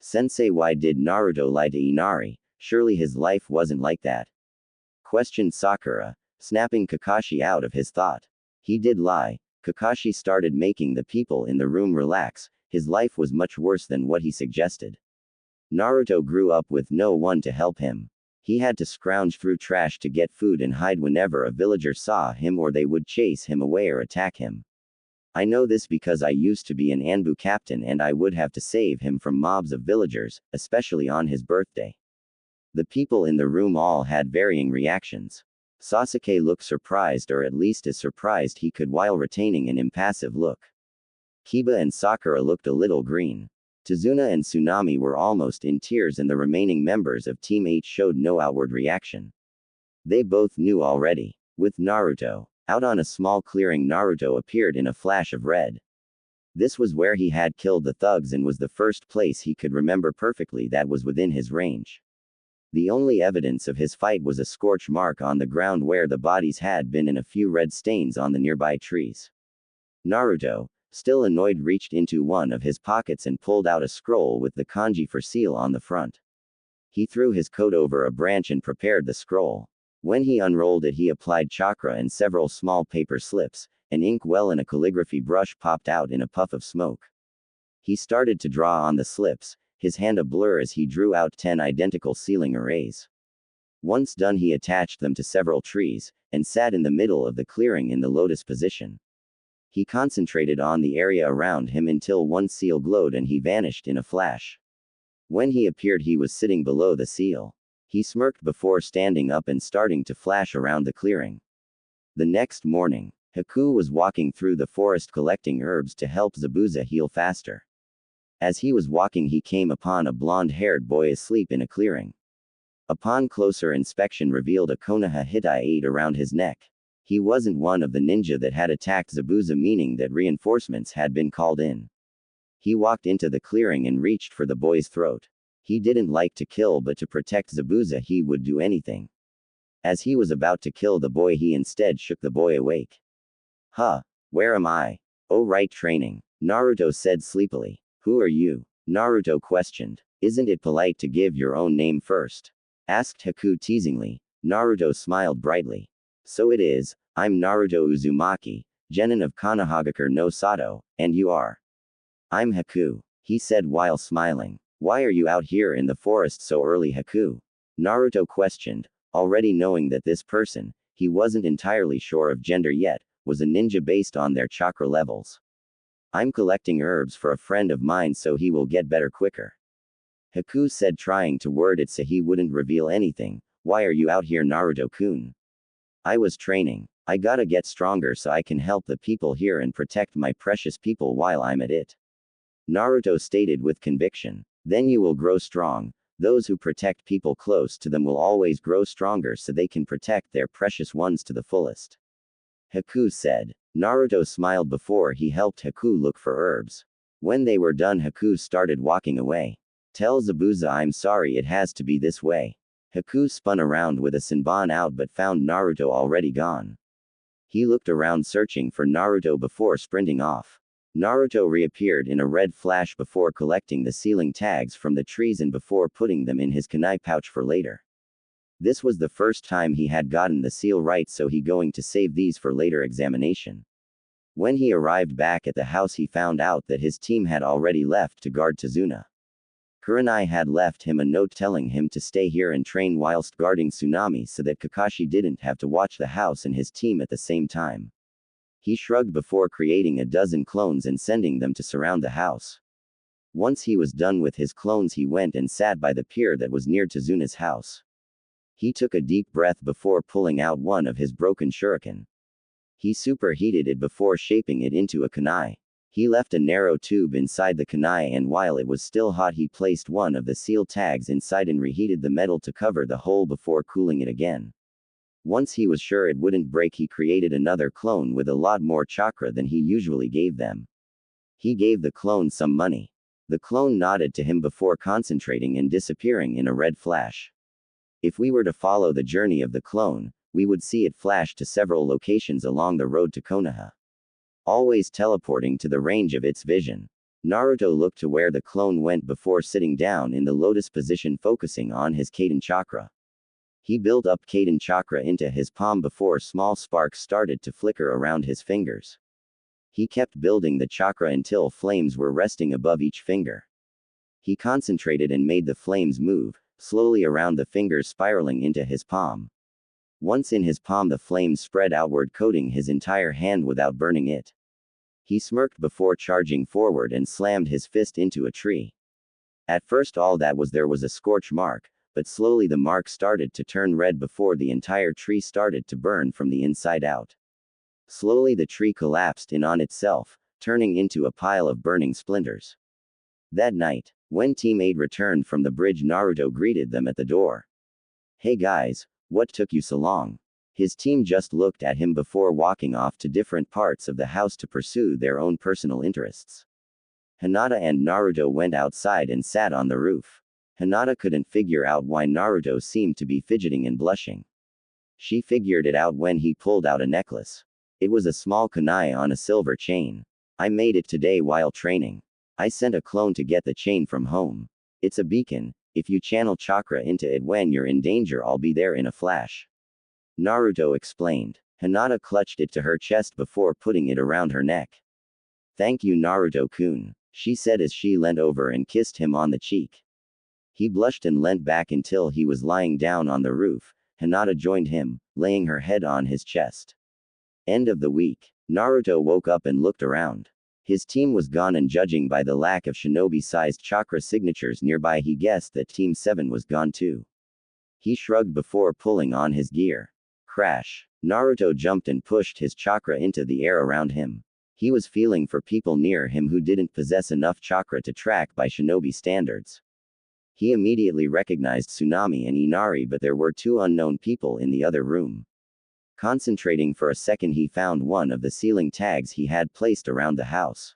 Sensei, why did Naruto lie to Inari? Surely his life wasn't like that. Questioned Sakura, snapping Kakashi out of his thought. He did lie. Kakashi started making the people in the room relax. His life was much worse than what he suggested. Naruto grew up with no one to help him. He had to scrounge through trash to get food and hide whenever a villager saw him, or they would chase him away or attack him. I know this because I used to be an Anbu captain and I would have to save him from mobs of villagers, especially on his birthday. The people in the room all had varying reactions. Sasuke looked surprised, or at least as surprised he could while retaining an impassive look. Kiba and Sakura looked a little green. Tazuna and Tsunami were almost in tears, and the remaining members of Team 8 showed no outward reaction. They both knew already. With Naruto out on a small clearing, Naruto appeared in a flash of red. This was where he had killed the thugs and was the first place he could remember perfectly that was within his range. The only evidence of his fight was a scorch mark on the ground where the bodies had been and a few red stains on the nearby trees. Naruto, still annoyed, reached into one of his pockets and pulled out a scroll with the kanji for seal on the front. He threw his coat over a branch and prepared the scroll. When he unrolled it, he applied chakra and several small paper slips. An ink well and a calligraphy brush popped out in a puff of smoke. He started to draw on the slips, his hand a blur as he drew out 10 identical sealing arrays. Once done, he attached them to several trees, and sat in the middle of the clearing in the lotus position. He concentrated on the area around him until one seal glowed and he vanished in a flash. When he appeared, he was sitting below the seal. He smirked before standing up and starting to flash around the clearing. The next morning, Haku was walking through the forest collecting herbs to help Zabuza heal faster. As he was walking, he came upon a blonde-haired boy asleep in a clearing. Upon closer inspection, revealed a Konoha Hitai around his neck. He wasn't one of the ninja that had attacked Zabuza, meaning that reinforcements had been called in. He walked into the clearing and reached for the boy's throat. He didn't like to kill, but to protect Zabuza he would do anything. As he was about to kill the boy, he instead shook the boy awake. Huh, where am I? Oh right, training, Naruto said sleepily. Who are you? Naruto questioned. Isn't it polite to give your own name first? Asked Haku teasingly. Naruto smiled brightly. So it is, I'm Naruto Uzumaki, genin of Konohagakure no Sato, and you are? I'm Haku, he said while smiling. Why are you out here in the forest so early, Haku? Naruto questioned, already knowing that this person, he wasn't entirely sure of gender yet, was a ninja based on their chakra levels. I'm collecting herbs for a friend of mine so he will get better quicker. Haku said, trying to word it so he wouldn't reveal anything. Why are you out here, Naruto-kun? I was training. I gotta get stronger so I can help the people here and protect my precious people while I'm at it. Naruto stated with conviction. Then you will grow strong. Those who protect people close to them will always grow stronger so they can protect their precious ones to the fullest. Haku said. Naruto smiled before he helped Haku look for herbs. When they were done, Haku started walking away. Tell Zabuza I'm sorry, it has to be this way. Haku spun around with a Senbon out but found Naruto already gone. He looked around searching for Naruto before sprinting off. Naruto reappeared in a red flash before collecting the sealing tags from the trees and before putting them in his kunai pouch for later. This was the first time he had gotten the seal right, so he going to save these for later examination. When he arrived back at the house, he found out that his team had already left to guard Tazuna. Kurenai had left him a note telling him to stay here and train whilst guarding Tsunami so that Kakashi didn't have to watch the house and his team at the same time. He shrugged before creating a dozen clones and sending them to surround the house. Once he was done with his clones, he went and sat by the pier that was near Tazuna's house. He took a deep breath before pulling out one of his broken shuriken. He superheated it before shaping it into a kunai. He left a narrow tube inside the kunai, and while it was still hot, he placed one of the seal tags inside and reheated the metal to cover the hole before cooling it again. Once he was sure it wouldn't break, he created another clone with a lot more chakra than he usually gave them. He gave the clone some money. The clone nodded to him before concentrating and disappearing in a red flash. If we were to follow the journey of the clone, we would see it flash to several locations along the road to Konoha. always teleporting to the range of its vision. Naruto looked to where the clone went before sitting down in the lotus position, focusing on his Kaden chakra. He built up Kaden chakra into his palm before small sparks started to flicker around his fingers. He kept building the chakra until flames were resting above each finger. He concentrated and made the flames move, slowly around the fingers, spiraling into his palm. Once in his palm, the flames spread outward, coating his entire hand without burning it. He smirked before charging forward and slammed his fist into a tree. At first all that was there was a scorch mark, but slowly the mark started to turn red before the entire tree started to burn from the inside out. Slowly the tree collapsed in on itself, turning into a pile of burning splinters. That night, when Team 8 returned from the bridge, Naruto greeted them at the door. "Hey guys, what took you so long?" His team just looked at him before walking off to different parts of the house to pursue their own personal interests. Hinata and Naruto went outside and sat on the roof. Hinata couldn't figure out why Naruto seemed to be fidgeting and blushing. She figured it out when he pulled out a necklace. It was a small kunai on a silver chain. "I made it today while training. I sent a clone to get the chain from home. It's a beacon. If you channel chakra into it when you're in danger, I'll be there in a flash," Naruto explained. Hinata clutched it to her chest before putting it around her neck. "Thank you, Naruto-kun," she said as she leant over and kissed him on the cheek. He blushed and leant back until he was lying down on the roof. Hinata joined him, laying her head on his chest. End of the week. Naruto woke up and looked around. His team was gone, and judging by the lack of shinobi-sized chakra signatures nearby, he guessed that Team 7 was gone too. He shrugged before pulling on his gear. Crash. Naruto jumped and pushed his chakra into the air around him. He was feeling for people near him who didn't possess enough chakra to track by shinobi standards. He immediately recognized Tsunami and Inari, but there were two unknown people in the other room. Concentrating for a second, he found one of the ceiling tags he had placed around the house.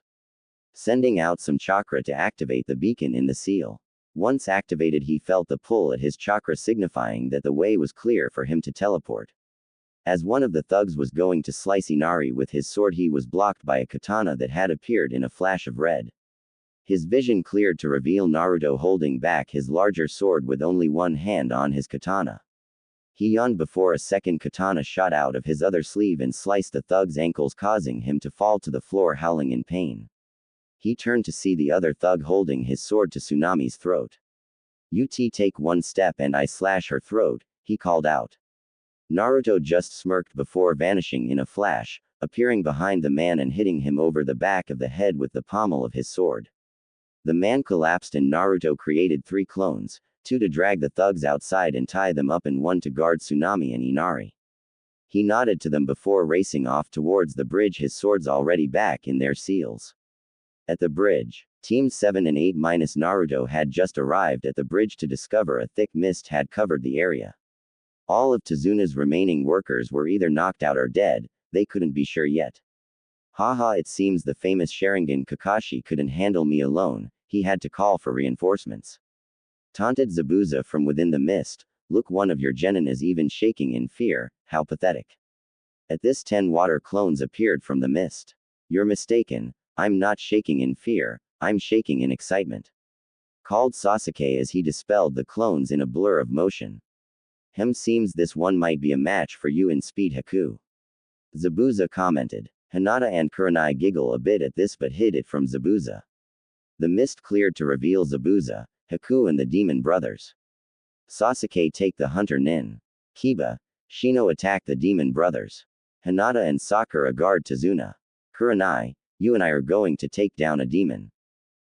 Sending out some chakra to activate the beacon in the seal. Once activated, he felt the pull at his chakra, signifying that the way was clear for him to teleport. As one of the thugs was going to slice Inari with his sword, he was blocked by a katana that had appeared in a flash of red. His vision cleared to reveal Naruto holding back his larger sword with only one hand on his katana. He yawned before a second katana shot out of his other sleeve and sliced the thug's ankles, causing him to fall to the floor howling in pain. He turned to see the other thug holding his sword to Tsunami's throat. Take one step and I slash her throat," he called out. Naruto just smirked before vanishing in a flash, appearing behind the man and hitting him over the back of the head with the pommel of his sword. The man collapsed and Naruto created 3 clones, 2 to drag the thugs outside and tie them up and 1 to guard Tsunami and Inari. He nodded to them before racing off towards the bridge, his swords already back in their seals. At the bridge, Teams 7 and 8 minus Naruto had just arrived at the bridge to discover a thick mist had covered the area. All of Tezuna's remaining workers were either knocked out or dead, they couldn't be sure yet. "Haha, it seems the famous Sharingan Kakashi couldn't handle me alone, he had to call for reinforcements," taunted Zabuza from within the mist. "Look, one of your genin is even shaking in fear, how pathetic." At this 10 water clones appeared from the mist. "You're mistaken, I'm not shaking in fear, I'm shaking in excitement," called Sasuke as he dispelled the clones in a blur of motion. Seems this one might be a match for you in speed, Haku," Zabuza commented. Hinata and Kurenai giggle a bit at this but hid it from Zabuza. The mist cleared to reveal Zabuza, Haku and the demon brothers. Sasuke take the hunter Nin. Kiba, Shino attack the demon brothers. Hinata and Sakura guard Tazuna. Kurenai, you and I are going to take down a demon,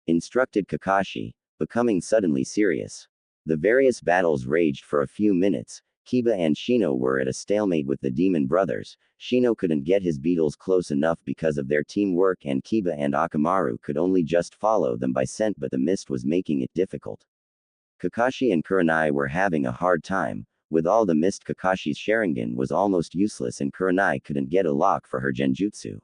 instructed Kakashi, becoming suddenly serious. The various battles raged for a few minutes. Kiba and Shino were at a stalemate with the demon brothers. Shino couldn't get his beetles close enough because of their teamwork, and Kiba and Akamaru could only just follow them by scent, but the mist was making it difficult. Kakashi and Kurenai were having a hard time. With all the mist, Kakashi's Sharingan was almost useless and Kurenai couldn't get a lock for her genjutsu.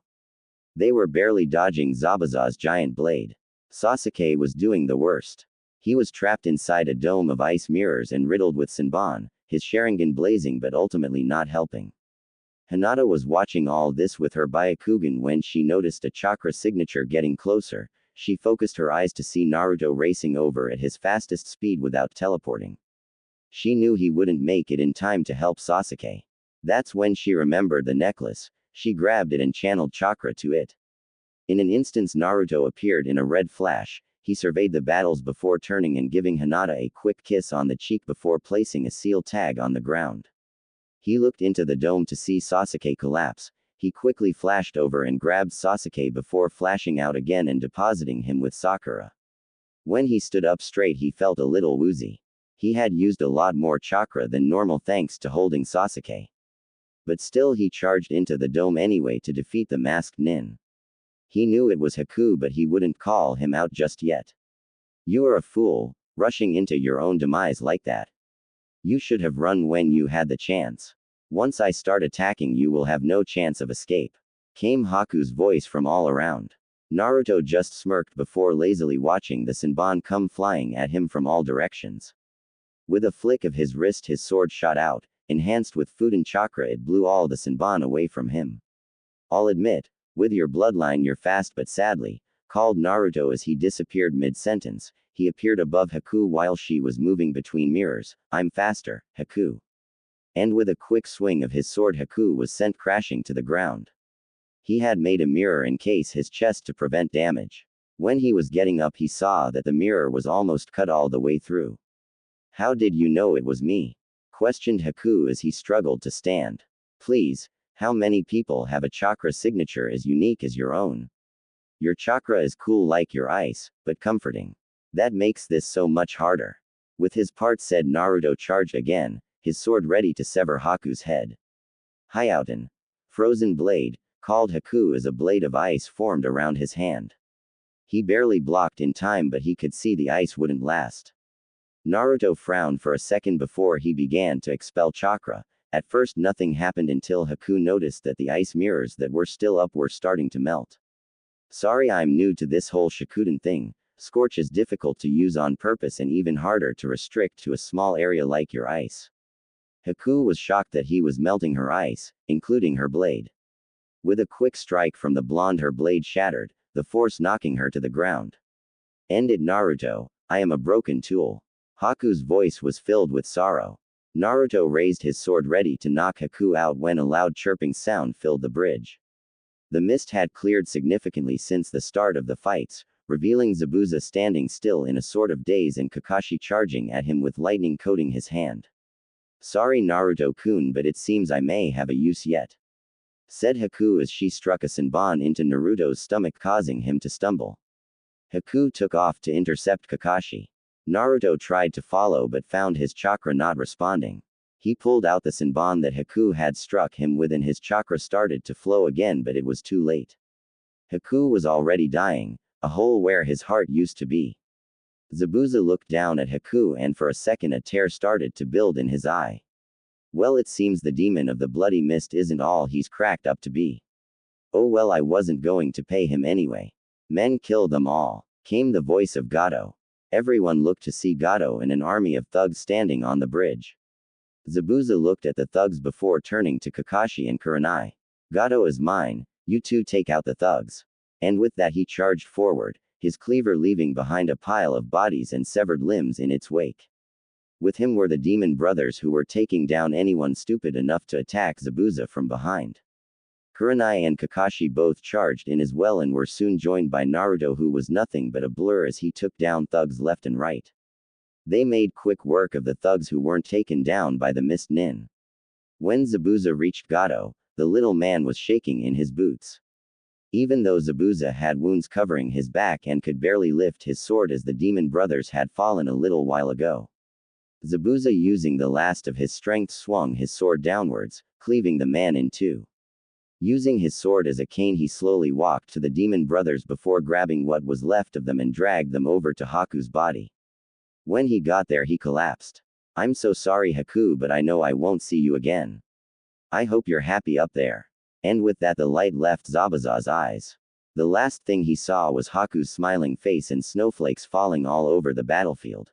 They were barely dodging Zabuza's giant blade. Sasuke was doing the worst. He was trapped inside a dome of ice mirrors and riddled with Senbon, his Sharingan blazing but ultimately not helping. Hinata was watching all this with her Byakugan when she noticed a chakra signature getting closer. She focused her eyes to see Naruto racing over at his fastest speed without teleporting. She knew he wouldn't make it in time to help Sasuke. That's when she remembered the necklace. She grabbed it and channeled chakra to it. In an instant Naruto appeared in a red flash. He surveyed the battles before turning and giving Hinata a quick kiss on the cheek before placing a seal tag on the ground. He looked into the dome to see Sasuke collapse. He quickly flashed over and grabbed Sasuke before flashing out again and depositing him with Sakura. When he stood up straight he felt a little woozy. He had used a lot more chakra than normal thanks to holding Sasuke. But still he charged into the dome anyway to defeat the masked nin. He knew it was Haku but he wouldn't call him out just yet. You are a fool, rushing into your own demise like that. You should have run when you had the chance. Once I start attacking you will have no chance of escape. Came Haku's voice from all around. Naruto just smirked before lazily watching the Senbon come flying at him from all directions. With a flick of his wrist his sword shot out, enhanced with Fuden chakra it blew all the Senbon away from him. I'll admit, with your bloodline you're fast but sadly, called Naruto as he disappeared mid-sentence. He appeared above Haku while she was moving between mirrors. I'm faster, Haku. And with a quick swing of his sword Haku was sent crashing to the ground. He had made a mirror encase his chest to prevent damage. When he was getting up he saw that the mirror was almost cut all the way through. How did you know it was me? Questioned Haku as he struggled to stand. Please, how many people have a chakra signature as unique as your own? Your chakra is cool like your ice, but comforting. That makes this so much harder. With his part said Naruto charged again, his sword ready to sever Haku's head. Hyouten. Frozen blade, called Haku as a blade of ice formed around his hand. He barely blocked in time but he could see the ice wouldn't last. Naruto frowned for a second before he began to expel chakra. At first nothing happened until Haku noticed that the ice mirrors that were still up were starting to melt. Sorry I'm new to this whole Shippuden thing. Scorch is difficult to use on purpose and even harder to restrict to a small area like your ice. Haku was shocked that he was melting her ice, including her blade. With a quick strike from the blonde her blade shattered, the force knocking her to the ground. End it Naruto, I am a broken tool. Haku's voice was filled with sorrow. Naruto raised his sword ready to knock Haku out when a loud chirping sound filled the bridge. The mist had cleared significantly since the start of the fights, revealing Zabuza standing still in a sort of daze and Kakashi charging at him with lightning coating his hand. Sorry Naruto-kun but it seems I may have a use yet. Said Haku as she struck a Senbon into Naruto's stomach causing him to stumble. Haku took off to intercept Kakashi. Naruto tried to follow but found his chakra not responding. He pulled out the Senbon that Haku had struck him with and his chakra started to flow again but it was too late. Haku was already dying, a hole where his heart used to be. Zabuza looked down at Haku and for a second a tear started to build in his eye. Well it seems the demon of the bloody mist isn't all he's cracked up to be. Oh well I wasn't going to pay him anyway. Men kill them all, came the voice of Gato. Everyone looked to see Gato and an army of thugs standing on the bridge. Zabuza looked at the thugs before turning to Kakashi and Kurenai. Gato is mine, you two take out the thugs. And with that he charged forward, his cleaver leaving behind a pile of bodies and severed limbs in its wake. With him were the demon brothers who were taking down anyone stupid enough to attack Zabuza from behind. Kurenai and Kakashi both charged in as well and were soon joined by Naruto who was nothing but a blur as he took down thugs left and right. They made quick work of the thugs who weren't taken down by the mist nin. When Zabuza reached Gato, the little man was shaking in his boots. Even though Zabuza had wounds covering his back and could barely lift his sword as the demon brothers had fallen a little while ago. Zabuza using the last of his strength swung his sword downwards, cleaving the man in two. Using his sword as a cane he slowly walked to the demon brothers before grabbing what was left of them and dragged them over to Haku's body. When he got there he collapsed. I'm so sorry Haku but I know I won't see you again. I hope you're happy up there. And with that the light left Zabuza's eyes. The last thing he saw was Haku's smiling face and snowflakes falling all over the battlefield.